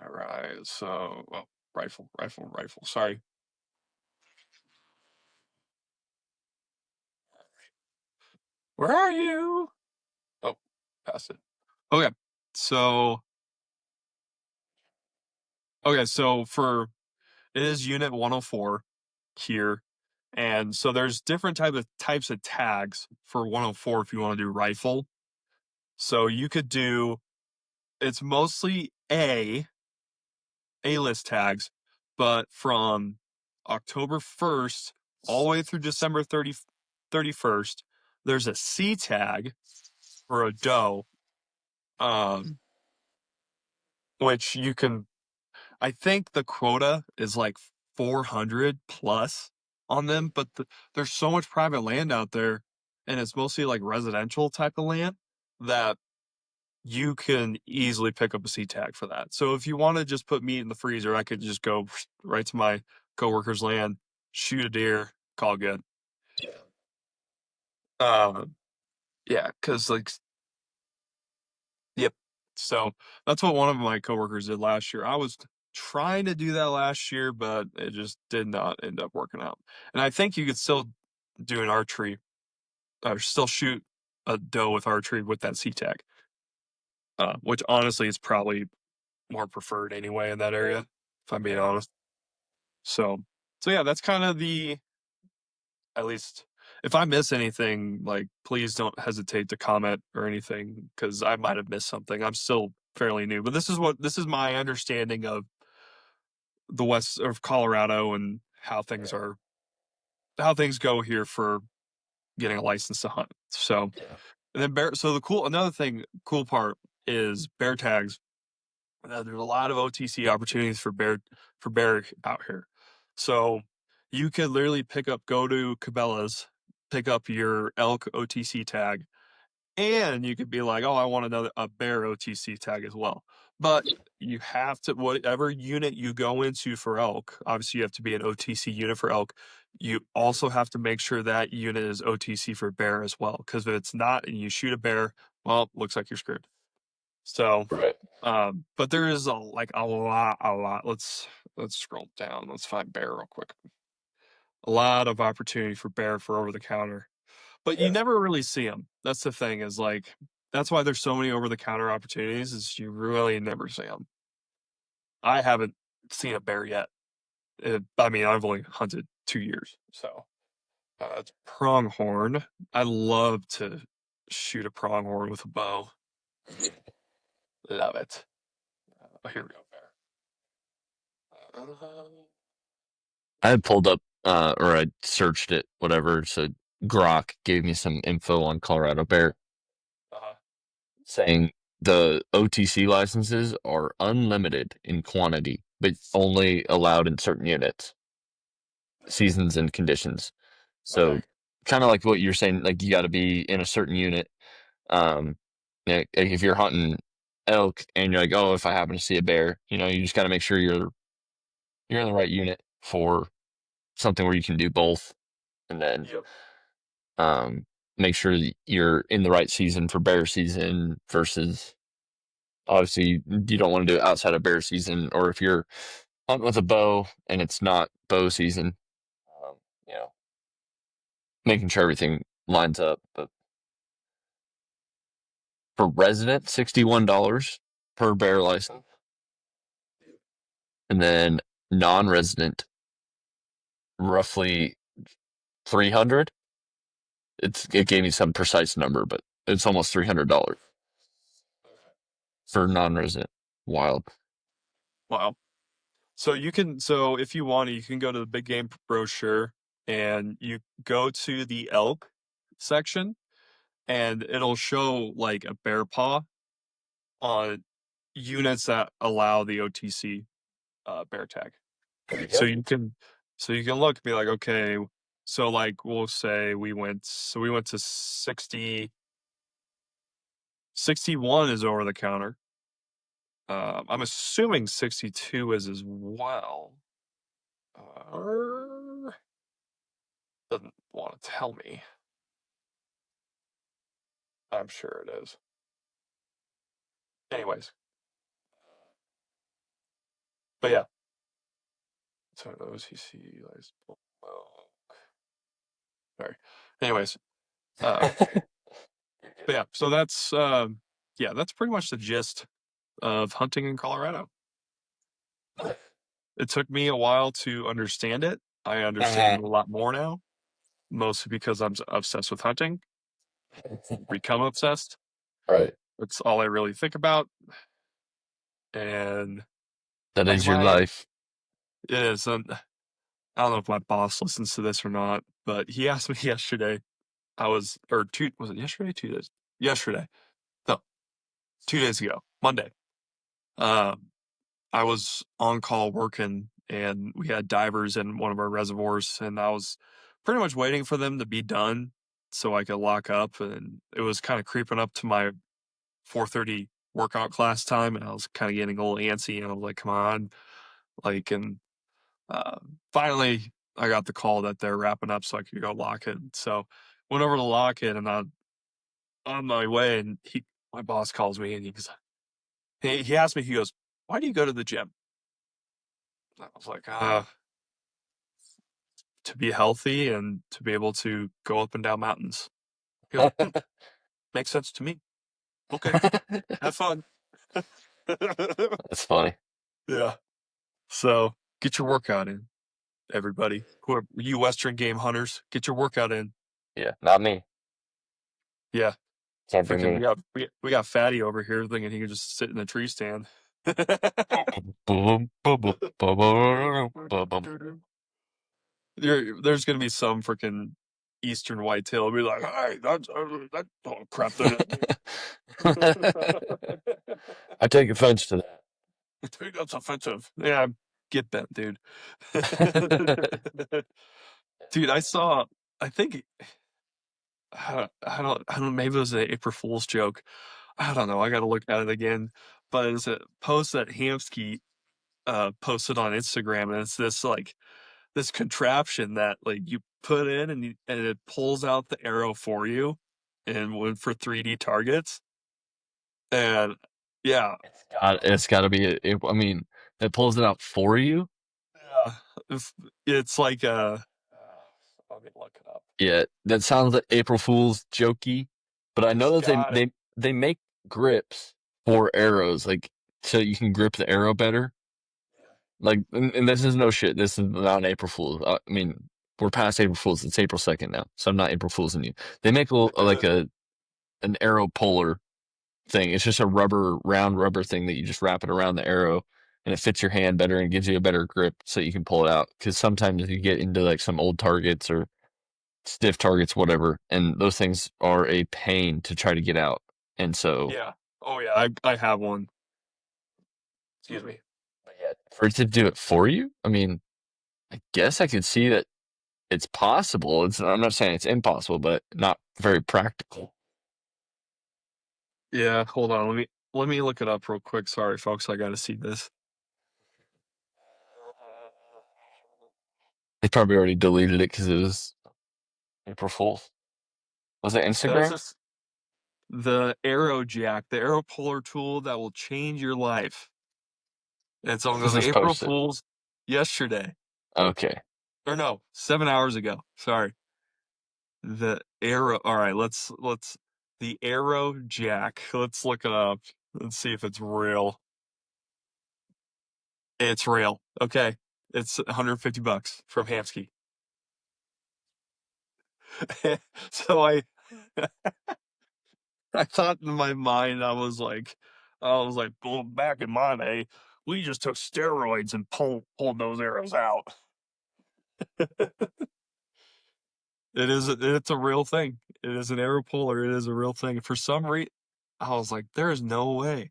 All right. So, oh, rifle. Sorry. Where are you? Oh, past it. Okay. So, for it is unit 104 here. And so there's different types of tags for 104 if you want to do rifle. So you could do it's mostly A-list tags, but from October 1st all the way through December 31st, there's a C tag for a doe, um, which you can. I think the quota is like 400 plus on them, but there's so much private land out there, and it's mostly like residential type of land that you can easily pick up a C tag for that. So if you want to just put meat in the freezer, I could just go right to my coworker's land, shoot a deer, call good. Um, yeah, because like, yep. So that's what one of my coworkers did last year. I was trying to do that last year, but it just did not end up working out. And I think you could still do an archery, or still shoot a doe with archery with that C tag, which honestly is probably more preferred anyway in that area, if I'm being honest. So, so yeah, that's kind of the, at least if I miss anything, like please don't hesitate to comment or anything because I might have missed something. I'm still fairly new, but this is my understanding of the west of Colorado and how things go here for getting a license to hunt. So, and then so another thing, cool part is bear tags. There's a lot of OTC opportunities for bear out here. So you could literally go to Cabela's, pick up your elk OTC tag, and you could be like, oh, I want a bear OTC tag as well. But you have to, whatever unit you go into for elk, obviously you have to be an OTC unit for elk. You also have to make sure that unit is OTC for bear as well. Because if it's not and you shoot a bear, well, looks like you're screwed. So, Right. but there is a lot. Let's scroll down. Let's find bear real quick. A lot of opportunity for bear for over the counter, but you never really see them. That's the thing is like, that's why there's so many over the counter opportunities is you really never see them. I haven't seen a bear yet. I mean, I've only hunted 2 years. So, it's pronghorn. I love to shoot a pronghorn with a bow. Love it. Oh, here we go, bear. I had pulled up, or I searched it, whatever. So Grok gave me some info on Colorado bear, Uh-huh. saying the OTC licenses are unlimited in quantity, but only allowed in certain units, seasons, and conditions. So, Okay. kind of like what you're saying, like you got to be in a certain unit. Um, if you're hunting elk and you're like, oh, if I happen to see a bear, you just got to make sure you're in the right unit for something where you can do both, and then Yep. um, make sure that you're in the right season for bear season versus obviously you don't want to do it outside of bear season, or if you're hunting with a bow and it's not bow season, um, you know, making sure everything lines up. But for resident, $61 per bear license, and then non-resident, roughly 300. It gave me some precise number, but it's almost $300 for non-resident wild. Wow. So if you want to, you can go to the big game brochure and you go to the elk section and it'll show like a bear paw on units that allow the OTC bear tag. So you can look and be like, okay, so like we'll say we went to 61 is over the counter. I'm assuming 62 is as well. Doesn't want to tell me. I'm sure it is. Anyways, but yeah. So the OCC lies below. Sorry. Anyways, but yeah. So that's yeah, that's pretty much the gist of hunting in Colorado. It took me a while to understand it. I understand it a lot more now, mostly because I'm obsessed with hunting. Become obsessed. Right. That's all I really think about. And That like is your my life. it is. I don't know if my boss listens to this or not, but he asked me yesterday. was it yesterday? 2 days. Yesterday. No, 2 days ago. Monday. Um, I was on call working and we had divers in one of our reservoirs and I was pretty much waiting for them to be done so I could lock up and it was kind of creeping up to my 4:30 workout class time and I was kind of getting a little antsy and I was like, come on. Like, and uh, finally I got the call that they're wrapping up so I could go lock it. So went over to lock it and I'm on my way and my boss calls me and he asked me, he goes, why do you go to the gym? I was like, to be healthy and to be able to go up and down mountains. He goes, makes sense to me. Okay, have fun. That's funny. Yeah. So get your workout in, everybody. Who are you Western game hunters? Get your workout in. Yeah, not me. Yeah. Can't be Freaking me. we got Fatty over here thinking he can just sit in a tree stand. Boom, boom, boom, boom, boom, boom, boom. There's gonna be some freaking Eastern whitetail be like, hey, that oh, crap that I take offense to dude, that's offensive. Yeah, get bent, dude. that. Dude, I think I don't maybe it was an April Fool's joke. I don't know. I got to look at it again. But it's a post that Hamsky posted on Instagram, and it's this contraption that like you put in and it pulls out the arrow for you, and went for 3D targets. And yeah, It's got to be. I mean, it pulls it out for you. yeah, it's like let me look it up. Yeah, that sounds like April Fool's jokey, but I It's know that got it. they make grips for arrows, like so you can grip the arrow better. Like, and this is no shit. This is not an April Fool's. I mean, we're past April Fool's. It's April 2nd now, so I'm not April Fool's you. They make like an arrow puller thing. It's just a round rubber thing that you just wrap it around the arrow, and it fits your hand better and gives you a better grip, so you can pull it out. Because sometimes you get into like some old targets or stiff targets, whatever, and those things are a pain to try to get out. And so, Yeah. Oh yeah, I have one. Excuse me. but yeah, for it to do it for you, I mean, I guess I could see that it's possible. I'm not saying it's impossible, but not very practical. Yeah, hold on. Let me look it up real quick. Sorry, folks. I got to see this. They probably already deleted it because it was April Fool's. Was it That's Instagram? just the arrow jack, the arrow puller tool that will change your life. It's When on was the this April posted? Fool's yesterday. Okay. Or no, 7 hours ago. Sorry. The arrow. All right, let's the arrow jack. Let's look it up. Let's see if it's real. It's real. Okay. It's $150 from Hamsky. So I thought in my mind I was like, well, back in my day, we just took steroids and pulled those arrows out. It's a real thing. It is an arrow puller. It is a real thing. For some reason, I was like, there is no way.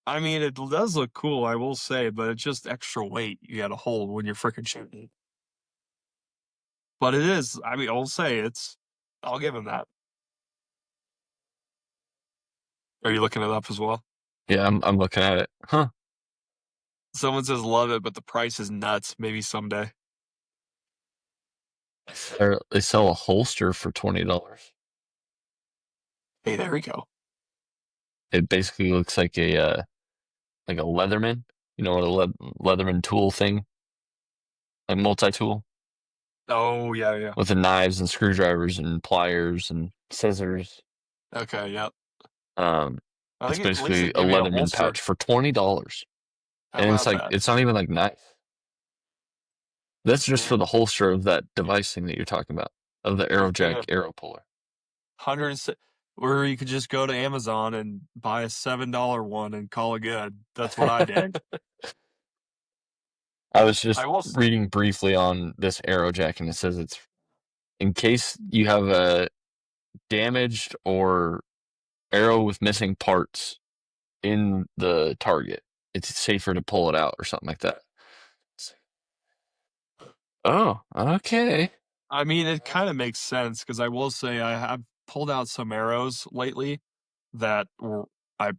I mean, it does look cool, I will say, but it's just extra weight you got to hold when you're freaking shooting. But it is. I mean, I'll say I'll give him that. Are you looking it up as well? Yeah, I'm looking at it. Huh. Someone says love it, but the price is nuts. Maybe someday. They sell a holster for $20. Hey, there we go. It basically looks like a Leatherman. You know what a Leatherman tool thing, like multi-tool Oh, yeah, yeah. with the knives and screwdrivers and pliers and scissors. Okay, yeah. Um, I it's think at least basically they a give you a Leatherman holster. pouch for $20, How and it's about like that? it's not even like nice. That's just for Yeah. the holster of that device thing that you're talking about, of the Arrow Yeah. Jack Arrow Puller. 100, or you could just go to Amazon and buy a $7 one and call it good. That's what I did. I was I just will. reading briefly on this Arrow Jack, and it says it's in case you have a damaged or arrow with missing parts in the target, it's safer to pull it out or something like that. Oh, okay. I mean, it kind of makes sense because I will say I have pulled out some arrows lately that were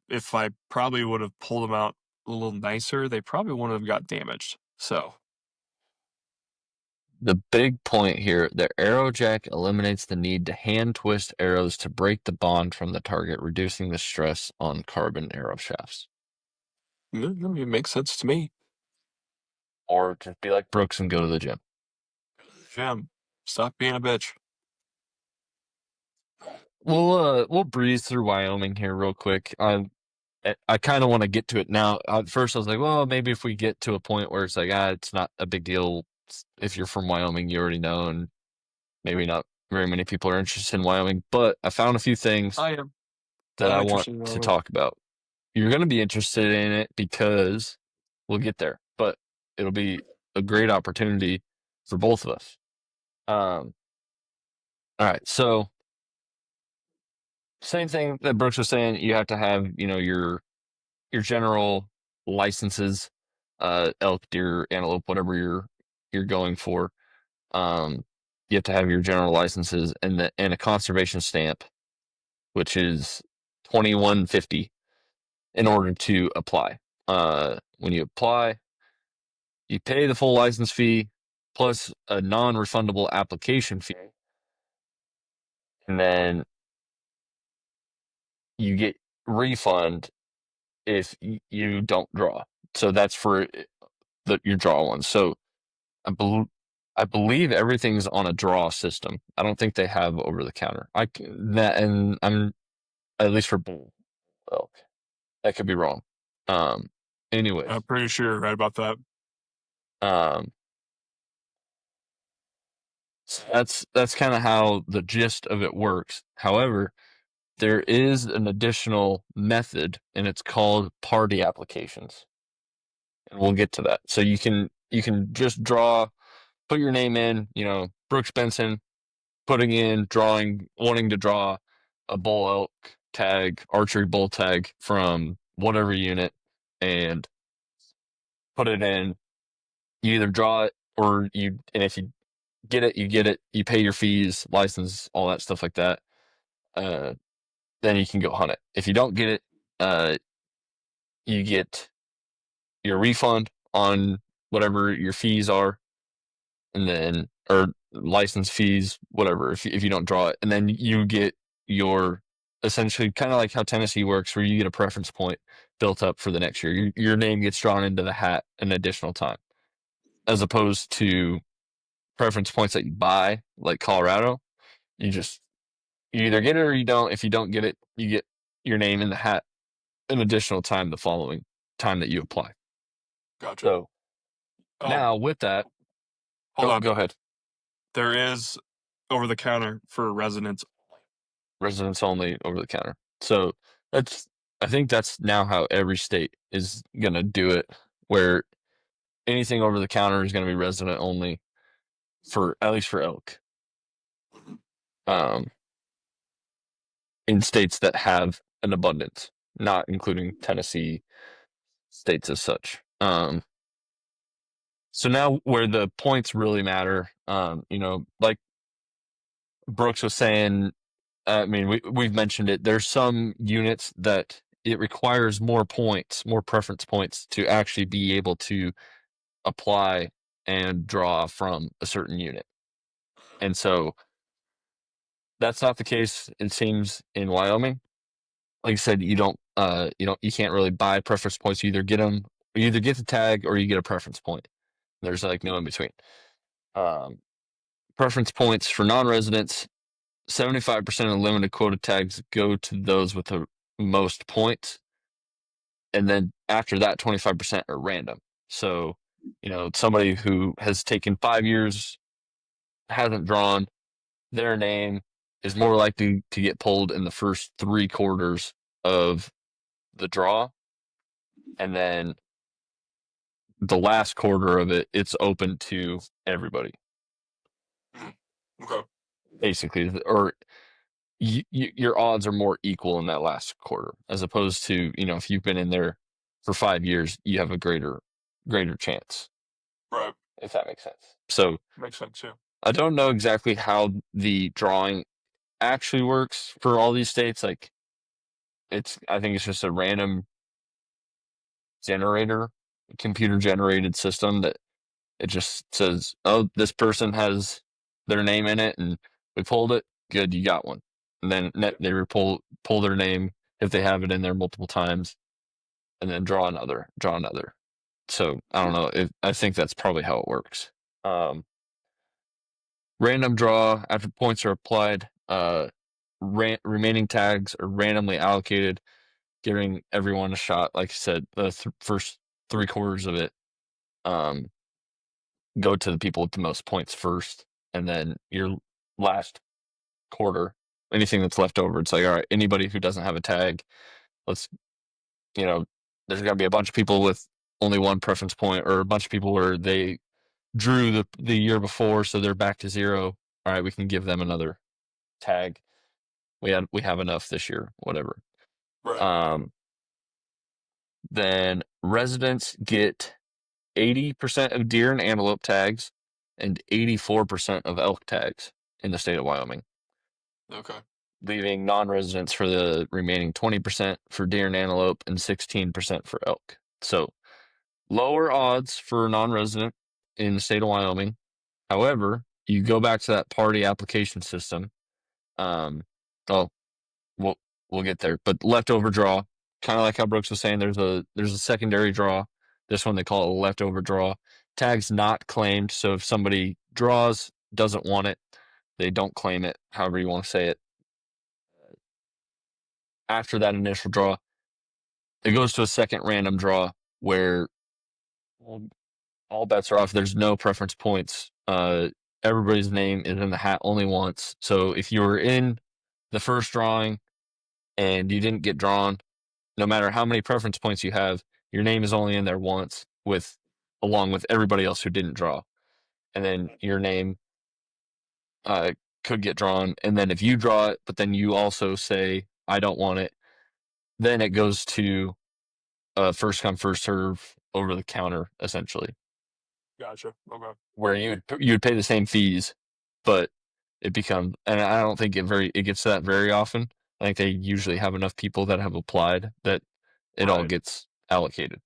if I probably would have pulled them out a little nicer, they probably wouldn't have got damaged. So The big point here, the arrow jack eliminates the need to hand twist arrows to break the bond from the target, reducing the stress on carbon arrow shafts. it makes sense to me. Or just be like Brooks and go to the gym. Jim, stop being a bitch. We'll breeze through Wyoming here real quick. I kind of want to get to it now. At first, I was like, well, maybe if we get to a point where it's like, it's not a big deal. If you're from Wyoming, you already know, and maybe not very many people are interested in Wyoming. But I found a few things I am. that I'm I want interested in to Wyoming. talk about. You're going to be interested in it because we'll get there, but it'll be a great opportunity for both of us. All right, so same thing that Brooks was saying. You have to have, your general licenses, elk, deer, antelope, whatever you're going for. You have to have your general licenses and a conservation stamp, which is 2150 in order to apply. When you apply, you pay the full license fee plus a non-refundable application fee, and then you get refund if you don't draw. So that's for your draw ones. So I, bel I believe everything's on a draw system. I don't think they have over the counter. And I'm at least for bull elk. That could be wrong. Um, anyways, I'm pretty sure you're right about that. um, so that's kind of how the gist of it works. However, there is an additional method, and it's called party applications, and we'll get to that. So you can just put your name in, Brooks Benson, wanting to draw a bull elk tag, archery bull tag from whatever unit, and put it in. You either draw it and if you get it, you get it. You pay your fees, license, all that stuff like that. Uh, then you can go hunt it. If you don't get it, uh, you get your refund on whatever your fees are, and then or license fees, whatever. If you don't draw it, and then you get your essentially kind of like how Tennessee works, where you get a preference point built up for the next year. Your name gets drawn into the hat an additional time, as opposed to preference points that you buy, like Colorado. You just you either get it or you don't. If you don't get it, you get your name in the hat an additional time the following time that you apply. Gotcha. So Oh, now with that, hold on. go ahead. There is over the counter for residents. Residents only over the counter. So that's I think that's now how every state is gonna do it, where anything over the counter is gonna be resident only for at least for elk. Um, in states that have an abundance, not including Tennessee states as such. So now where the points really matter, like Brooks was saying, I mean, we've mentioned it. There's some units that it requires more points, more preference points to actually be able to apply and draw from a certain unit. And so that's not the case, it seems, in Wyoming. Like I said, you can't really buy preference points. You either get the tag or you get a preference point. There's like no in between. Um, Preference points for non-residents, 75% of limited quota tags go to those with the most points. And then after that, 25% are random. So, somebody who has taken 5 years, hasn't drawn, their name is more likely to get pulled in the first 3 quarters of the draw. And then the last quarter of it, it's open to everybody, Okay. basically. Or your odds are more equal in that last quarter, as opposed to, if you've been in there for 5 years, you have a greater chance, Right. if that makes sense. So Makes sense too. I don't know exactly how the drawing actually works for all these states. Like, I think it's just a random generator, computer generated system that it just says, oh, this person has their name in it, and we pulled it. Good, you got one. And then they pull their name if they have it in there multiple times, and then draw another. So I don't know. I think that's probably how it works. Random draw after points are applied. Remaining tags are randomly allocated, giving everyone a shot. Like I said, the first 3/4 of it go to the people with the most points first, and then your last quarter, anything that's left over, it's like, all right, anybody who doesn't have a tag, let's, there's got to be a bunch of people with only one preference point, or a bunch of people where they drew the year before, so they're back to 0. All right, we can give them another tag. We have enough this year, whatever. Right. Then residents get 80% of deer and antelope tags and 84% of elk tags in the state of Wyoming. Okay. Leaving non-residents for the remaining 20% for deer and antelope and 16% for elk. So lower odds for non-resident in the state of Wyoming. However, you go back to that party application system. Um, oh, we'll we'll get there. But leftover draw, kind of like how Brooks was saying, there's a secondary draw. This one they call it a leftover draw. Tag's not claimed, so if somebody draws, doesn't want it, they don't claim it, however you want to say it. After that initial draw, it goes to a second random draw where all bets are off. There's no preference points. Everybody's name is in the hat only once. So if you were in the first drawing and you didn't get drawn, no matter how many preference points you have, your name is only in there once, along with everybody else who didn't draw. And then your name could get drawn. And then if you draw it, but then you also say, I don't want it, then it goes to first come, first serve over the counter, essentially, Gotcha. Okay. where you would pay the same fees, but it becomes, and I don't think it gets to that very often. I think they usually have enough people that have applied that it all Right. gets allocated.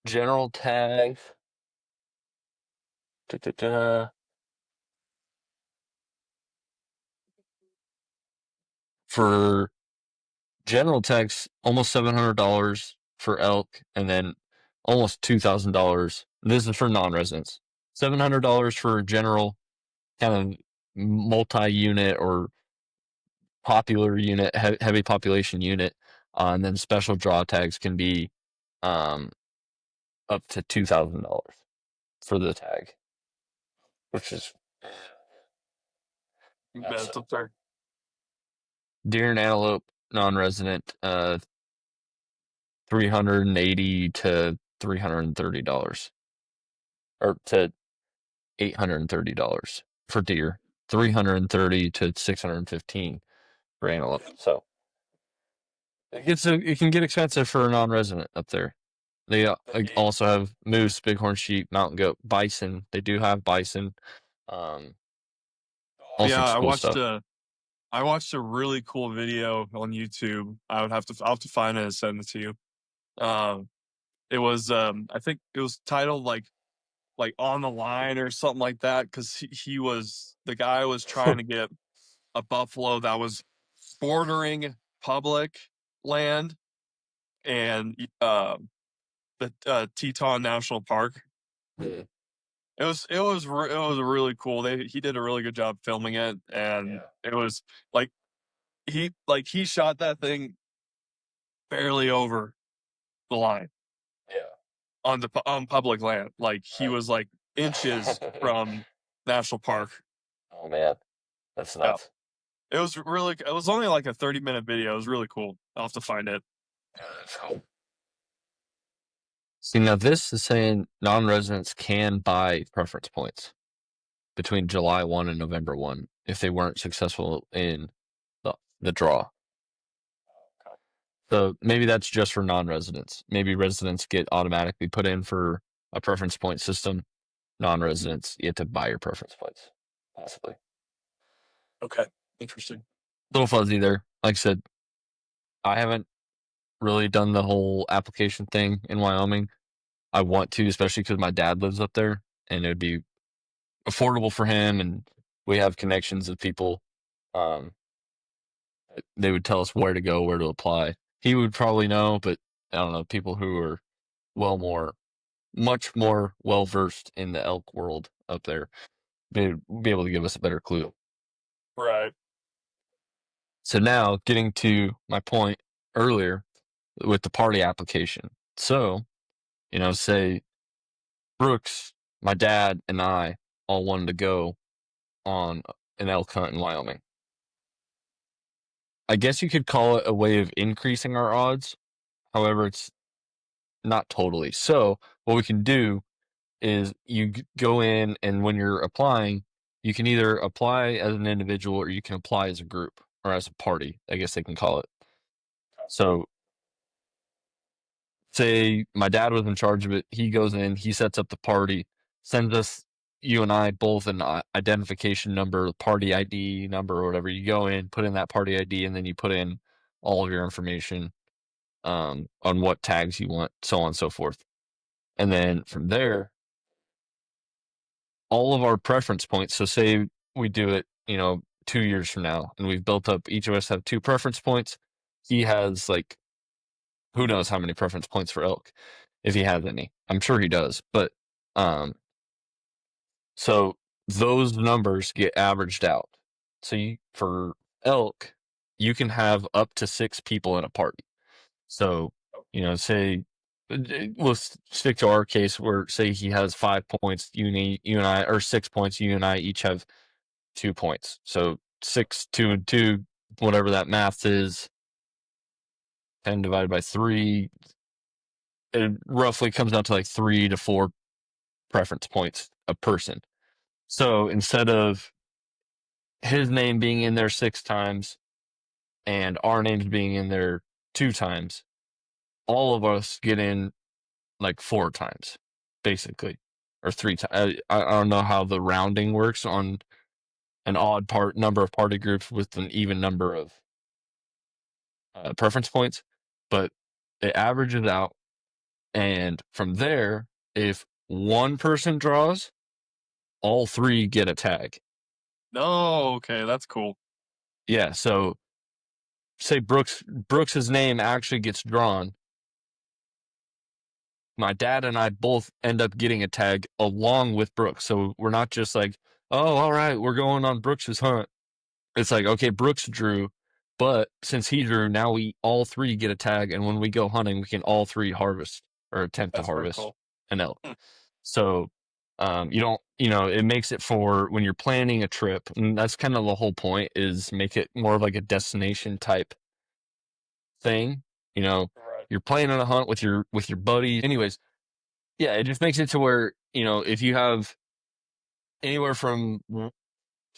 General tags. For general tags, almost $700 for elk, and then almost $2,000. This is for non-residents. $700 for general, kind of multi-unit or popular unit, heavy population unit, and then special draw tags can be um, up to $2,000 for the tag, which is That's up there. deer and antelope non-resident, $380 to $330, or to $830 for deer, $330 to $615 for antelope. So it can get expensive for a non-resident up there. They also have moose, bighorn sheep, mountain goat, bison. They do have bison. All Yeah, sorts of cool stuff. I watched a really cool video on YouTube. I'll have to find it and send it to you. It was I think it was titled like On the Line or something like that, because the guy was trying to get a buffalo that was bordering public land and the Teton National Park. Yeah. It was really cool. He did a really good job filming it, and it was like he shot that thing barely over the line on public land. Like he was like inches from national park. Oh man, that's Yeah, nuts. it was only like a 30-minute video. It was really cool. I'll have to find it. See, now this is saying non-residents can buy preference points between July 1 and November 1 if they weren't successful in the draw. So maybe that's just for non-residents. Maybe residents get automatically put in for a preference point system. Non-residents, you have to buy your preference points, possibly. Okay, interesting. A little fuzzy there. Like I said, I haven't really done the whole application thing in Wyoming. I want to, especially because my dad lives up there, and it would be affordable for him, and we have connections with people. They would tell us where to go, where to apply. He would probably know, but I don't know, people who are much more well versed in the elk world up there, they'd be able to give us a better clue. Right. So now, getting to my point earlier with the party application. So, say Brooks, my dad, and I all wanted to go on an elk hunt in Wyoming. I guess you could call it a way of increasing our odds. However, it's not totally. So, what we can do is you go in, and when you're applying, you can either apply as an individual or you can apply as a group or as a party, I guess they can call it. So, say my dad was in charge of it. He goes in, he sets up the party, sends us, you and I, both an identification number, party ID number, or whatever. You go in, put in that party ID, and then you put in all of your information on what tags you want, so on and so forth. And then from there, all of our preference points. So say we do it, 2 years from now, and we've built up, each of us have 2 preference points. He has like, who knows how many preference points for elk, if he has any. I'm sure he does. But so those numbers get averaged out. So for elk, you can have up to 6 people in a party. So, say we'll stick to our case where say he has 5 points, you and I, or 6 points, you and I each have 2 points. So 6, 2, and 2, whatever that math is, 10 divided by 3, it roughly comes out to like 3 to 4 preference points a person. So instead of his name being in there 6 times and our names being in there 2 times, all of us get in like 4 times, basically, or 3 times. I don't know how the rounding works on an odd number of party groups with an even number of preference points, but it averages out. And from there, if one person draws, all 3 get a tag. No, okay, that's cool. Yeah, so say Brooks's name actually gets drawn. My dad and I both end up getting a tag along with Brooks. So we're not just like, oh, all right, we're going on Brooks's hunt. It's like, okay, Brooks drew, but since he drew, now we all 3 get a tag, and when we go hunting, we can all 3 harvest or attempt to That's very harvest cool. an elk. So you don't, it makes it for when you're planning a trip, and that's kind of the whole point, is make it more of like a destination type thing. Right. You're planning a hunt with your buddies. Anyways, yeah, it just makes it to where, if you have anywhere from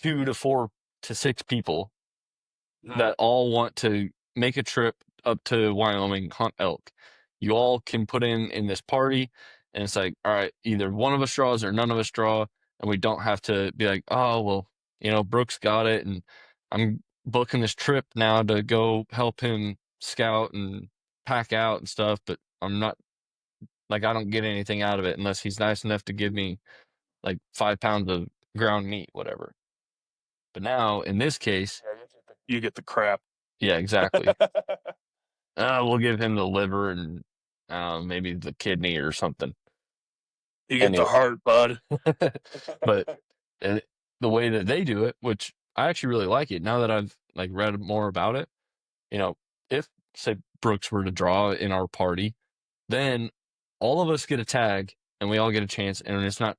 2 to 4 to 6 people that all want to make a trip up to Wyoming, hunt elk, you all can put in this party, and it's like, all right, either one of us draws or none of us draw, and we don't have to be like, oh, well, Brooks got it, and I'm booking this trip now to go help him scout and pack out and stuff, but I'm not, like, I don't get anything out of it unless he's nice enough to give me like 5 pounds of ground meat, whatever. But now in this case, You get the crap. yeah, exactly. We'll give him the liver and maybe the kidney or something. You get the heart, bud. But the way that they do it, which I actually really like it now that I've like read more about it, if say Brooks were to draw in our party, then all of us get a tag and we all get a chance, and it's not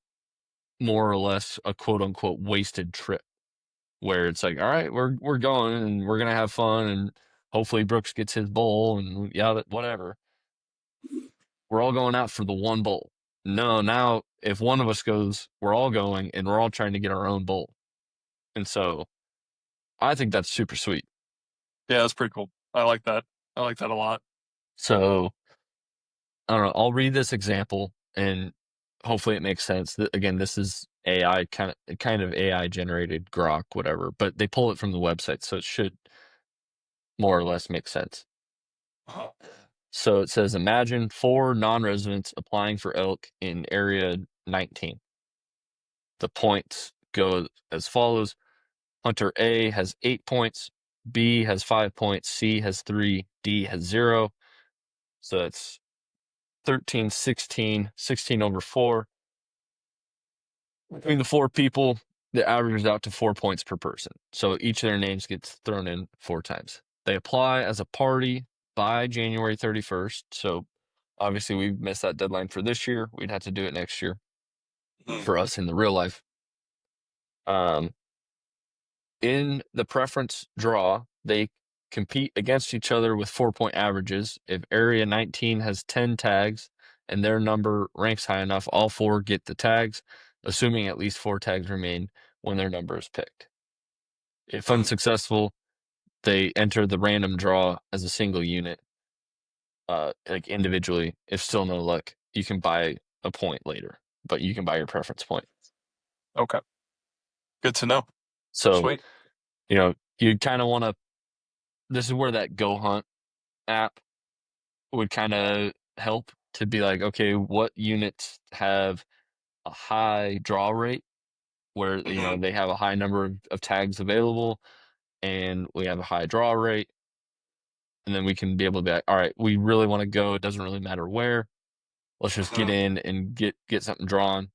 more or less a quote unquote wasted trip where it's like, all right, we're going and we're gonna have fun, and hopefully Brooks gets his bowl and yeah, whatever. We're all going out for the one bowl. no, now if one of us goes, we're all going and we're all trying to get our own bowl. And so I think that's super sweet. Yeah, that's pretty cool. I like that. I like that a lot. So I don't know. I'll read this example and hopefully it makes sense. Again, this is AI kind of AI generated grok, whatever, but they pull it from the website, so it should more or less make sense. Uh-huh. So it says, imagine 4 non-residents applying for elk in area 19. The points go as follows. Hunter A has 8 points, B has 5 points, C has 3, D has 0. So that's 13, 16, 16 over 4. Between the 4 people, the average is out to 4 points per person. So each of their names gets thrown in 4 times. They apply as a party by January 31st. So obviously we've missed that deadline for this year. We'd have to do it next year for us in the real life. Um, in the preference draw, they compete against each other with 4-point averages. If Area 19 has 10 tags and their number ranks high enough, all 4 get the tags, assuming at least 4 tags remain when their number is picked. If unsuccessful, they enter the random draw as a single unit, like individually. If still no luck, you can buy a point later, but you can buy your preference point. Okay. Good to know. So, Sweet. you kind of want to, this is where that Go Hunt app would kind of help to be like, okay, what units have a high draw rate where, they have a high number of tags available and we have a high draw rate. And then we can be able to be like, all right, we really want to go. It doesn't really matter where. Let's just get in and get something drawn.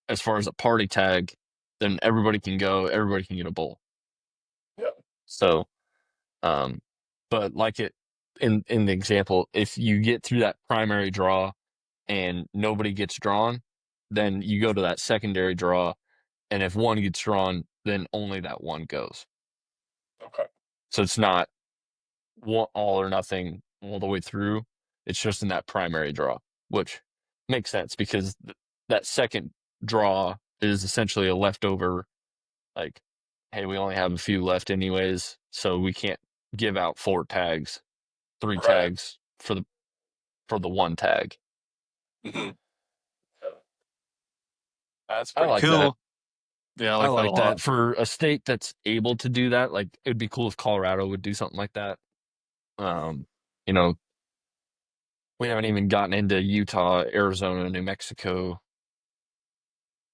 As far as a party tag, then everybody can go. Everybody can get a bowl. Yeah. So, um, but like it in the example, if you get through that primary draw and nobody gets drawn, then you go to that secondary draw, and if one gets drawn, then only that one goes. Okay. So it's not all or nothing all the way through. It's just in that primary draw, which makes sense because that second draw is essentially a leftover, like, hey, we only have a few left anyways, so we can't give out 4 tags, 3 Right. tags for the 1 tag. Mhm. That's I pretty like that. cool. Yeah, I I like that a like lot. that for a state that's able to do that. Like, it'd be cool if Colorado would do something like that. Um, you know, we haven't even gotten into Utah, Arizona, New Mexico,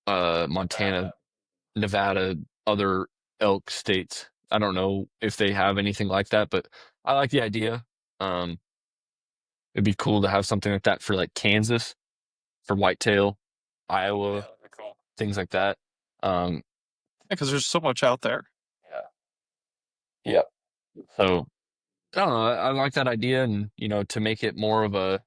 Montana, Nevada, other elk states. I don't know if they have anything like that, but I like the idea. Um, it'd be cool to have something like that for like Kansas, for whitetail, Yeah, Iowa, that'd be cool. things like that. Um, Because there's so much out there. yeah. So I don't know. I like that idea, and to make it more of a,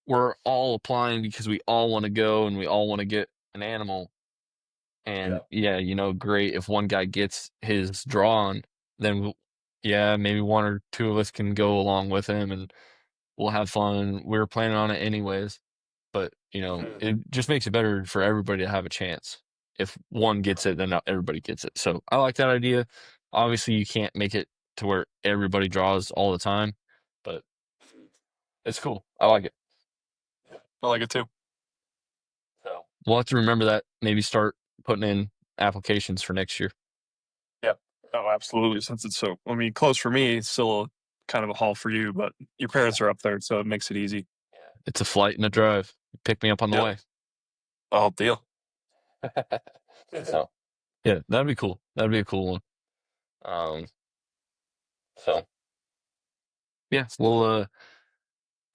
we're all applying because we all want to go and we all want to get an animal. Yeah. And yeah, great if one guy gets his drawn, then yeah, maybe one or two of us can go along with him and we'll have fun. We were planning on it anyways, but it just makes it better for everybody to have a chance. If one gets it, then not everybody gets it. So I like that idea. Obviously, you can't make it to where everybody draws all the time, but it's cool. I like it. I like it too. So we'll have to remember that. Maybe start putting in applications for next year. Yeah. Oh, absolutely. Since it's so, I mean, close for me, it's still kind of a haul for you, but your parents are up there, so it makes it easy. It's a flight and a drive. Pick me up on the Yep. way. Oh, deal. So yeah, that'd be cool. That'd be a cool one. Um, so yeah, well,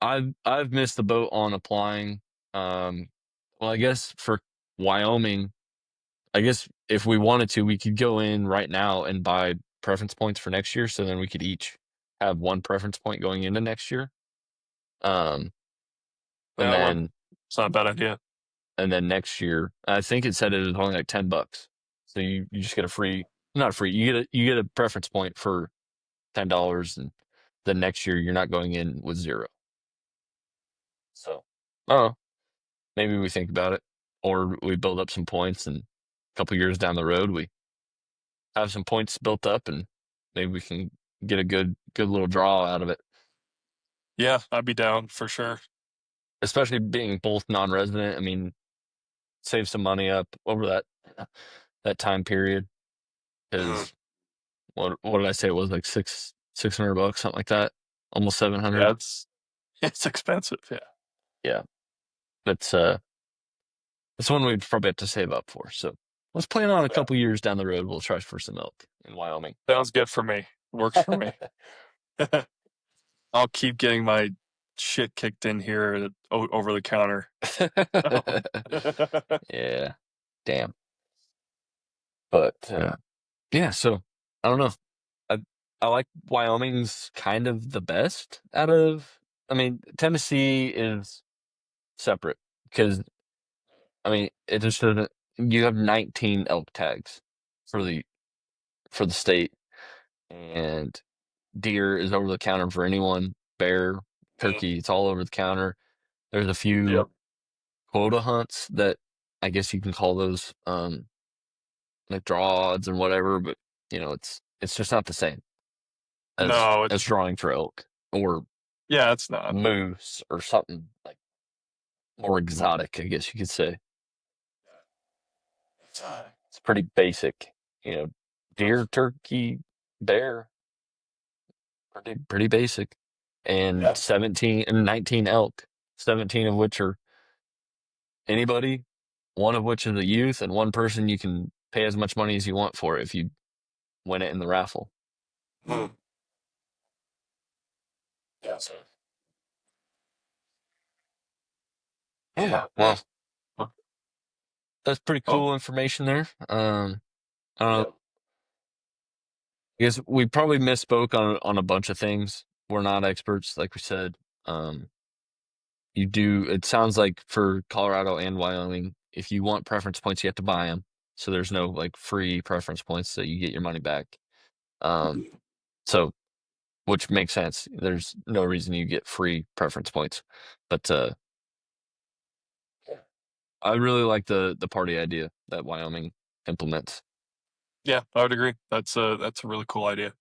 I've missed the boat on applying. Well, I guess for Wyoming, I guess if we wanted to, we could go in right now and buy preference points for next year. So then we could each have 1 preference point going into next year. Um, and That'll work. then It's not a bad idea. next year, I think it said it was only like $10. So you just get a free, not free, you get a preference point for $10, and then next year you're not going in with 0. So, oh, maybe we think about it, or we build up some points, and a couple years down the road, we have some points built up, and maybe we can get a good little draw out of it. Yeah, I'd be down for sure. Especially being both non-resident. I mean, save some money up over that time period. Mhm. Because what did I say? It was like $600, something like that, almost 700. Yeah, it's expensive. Yeah. Yeah, that's that's one we'd probably have to save up for. So let's plan on a Yeah. couple years down the road. We'll try for some elk in Wyoming. Sounds good for me. Works for me. I'll keep getting my shit kicked in here over the counter. Yeah, damn. But yeah, so I don't know. I I like Wyoming's kind of the best out of. I mean, Tennessee is separate because I mean it just doesn't. You have 19 elk tags for the state, and deer is over the counter for anyone. Bear, turkey, it's all over the counter. There's a few Yep. quota hunts that I guess you can call those like draw odds and whatever, but it's just not the same No, as drawing for elk or yeah, it's not. moose or something like more exotic, I guess you could say. It's pretty basic, deer, turkey, bear, pretty basic, and Yeah. 17 and 19 elk, 17 of which are anybody, one of which is a youth, and one person you can pay as much money as you want for if you win it in the raffle. Hmm. Yeah. So, Yeah, well, that's pretty oh, cool information there. I don't know. yeah. I guess we probably misspoke on a bunch of things. We're not experts, like we said. Um, you do. It sounds like for Colorado and Wyoming, if you want preference points, you have to buy them. So there's no like free preference points that you get your money back. Um, so which makes sense. There's no reason you get free preference points, but I really like the party idea that Wyoming implements. Yeah, I would agree. That's a really cool idea.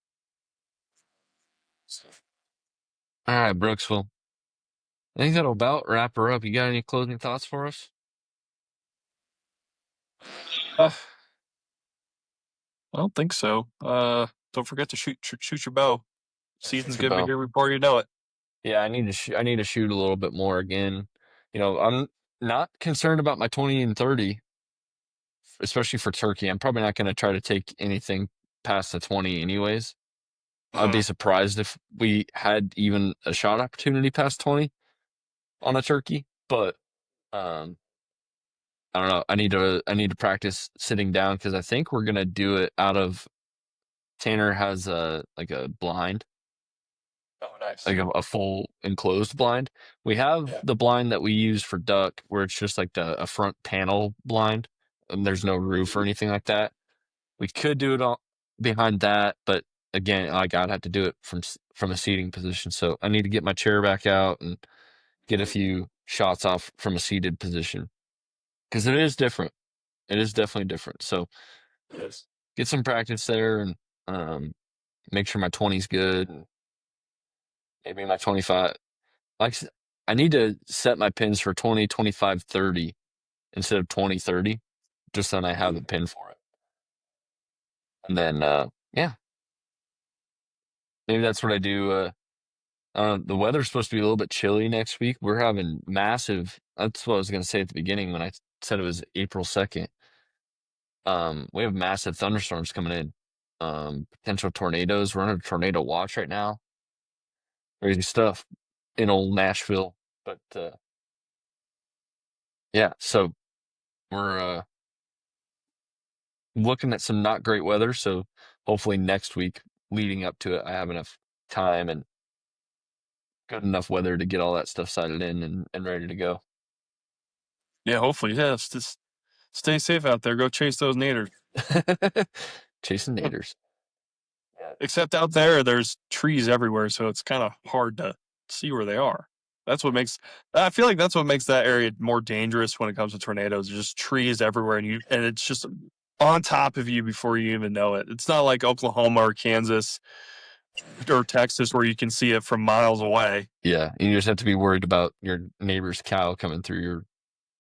All right, Brooks. Well, I think that'll about wrap her up. You got any closing thoughts for us? Uh, I don't think so. Don't forget to shoot your bow. Season's Shoot your gonna be bow. here before you know it. Yeah, I need to shoot a little bit more again. I'm not concerned about my 20 and 30, especially for turkey. I'm probably not going to try to take anything past the 20 anyways. I'd be Mhm. surprised if we had even a shot opportunity past 20 on a turkey, but um I don't know. I need to practice sitting down because I think we're gonna do it out of Tanner has a like a blind, Oh, nice. like a full enclosed blind. We have Yeah. the blind that we use for duck, where it's just like a front panel blind, and there's no roof or anything like that. We could do it all behind that, but again, like I'd have to do it from a seating position. So I need to get my chair back out and get a few shots off from a seated position because it is different. It is definitely different. So Yes. get some practice there and um, make sure my 20's good. And maybe my 25. Like I need to set my pins for 20, 25, 30 instead of 20, 30, just so I have a pin for it. And then, yeah, maybe that's what I do. The weather's supposed to be a little bit chilly next week. We're having massive. That's what I was going to say at the beginning when I said it was April 2nd. We have massive thunderstorms coming in. Potential tornadoes. We're under tornado watch right now. Crazy stuff in old Nashville. But yeah, so we're looking at some not great weather. So hopefully next week leading up to it, I have enough time and good enough weather to get all that stuff sighted in and ready to go. Yeah, hopefully. Yeah, just stay safe out there. Go chase those naders. Chasing Hmm. naders. Yeah. Except out there, there's trees everywhere, so it's kind of hard to see where they are. That's what makes. I feel like that's what makes that area more dangerous when it comes to tornadoes. There's just trees everywhere, and it's just on top of you before you even know it. It's not like Oklahoma or Kansas or Texas where you can see it from miles away. Yeah, and you just have to be worried about your neighbor's cow coming through your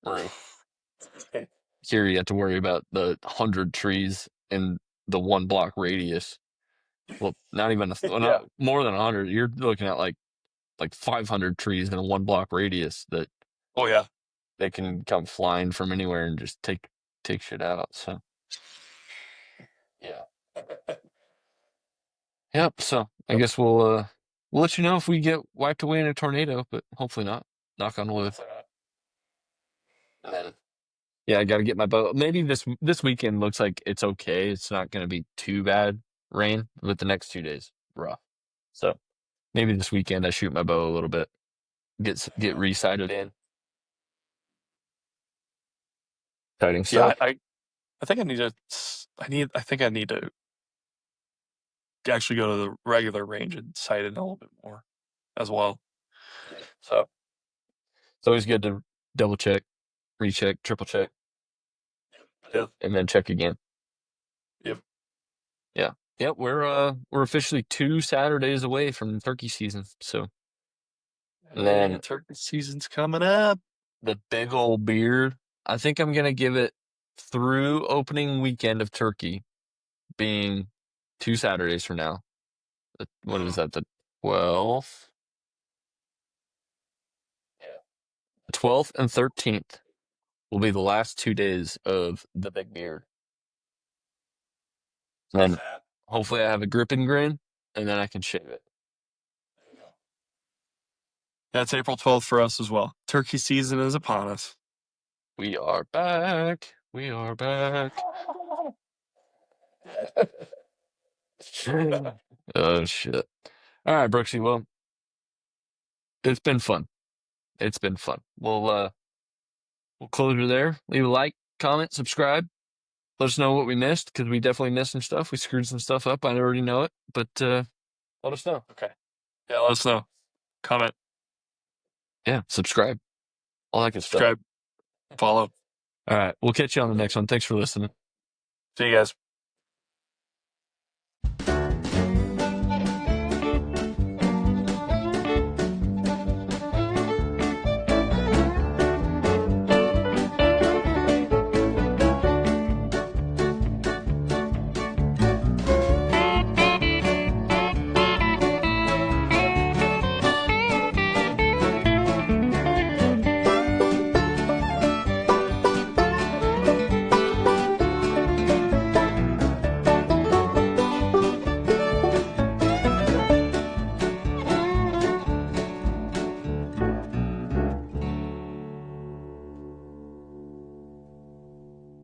roof. Here, you have to worry about the 100 trees in the 1 block radius. Well, not even not more than 100. You're looking at like 500 trees in a 1 block radius that Oh yeah. they can come flying from anywhere and just take shit out. So yeah, yep. So I guess we'll let you know if we get wiped away in a tornado, but hopefully not. Knock on wood. And then yeah, I got to get my boat. Maybe this weekend looks like it's okay. It's not going to be too bad rain, but the next 2 days rough. So maybe this weekend I shoot my bow a little bit, get resighted in. Exciting Yeah, stuff. I think I need to. I think I need to actually go to the regular range and sight it a little bit more as well. So it's always good to double check, recheck, triple check, and then check again. Yep. Yeah. Yep. We're officially 2 Saturdays away from turkey season. So and then turkey season's coming up. the big old beard. I think I'm gonna give it through opening weekend of turkey being 2 Saturdays from now. What is that? The 12th? Yeah. 12th and 13th will be the last 2 days of the big beard. And then hopefully I have a grip and grin, and then I can shave it. That's April 12th for us as well. Turkey season is upon us. We are back. We are back. Oh shit. All right, Brooksy. Well, it's been fun. It's been fun. We'll close her there. Leave a like, comment, subscribe. Let us know what we missed, because we definitely missed some stuff. We screwed some stuff up. I already know it, but let us know. Okay. Yeah, let us know. Comment. Yeah, subscribe. All that good stuff. Subscribe. Follow. All right. We'll catch you on the next one. Thanks for listening. See you guys.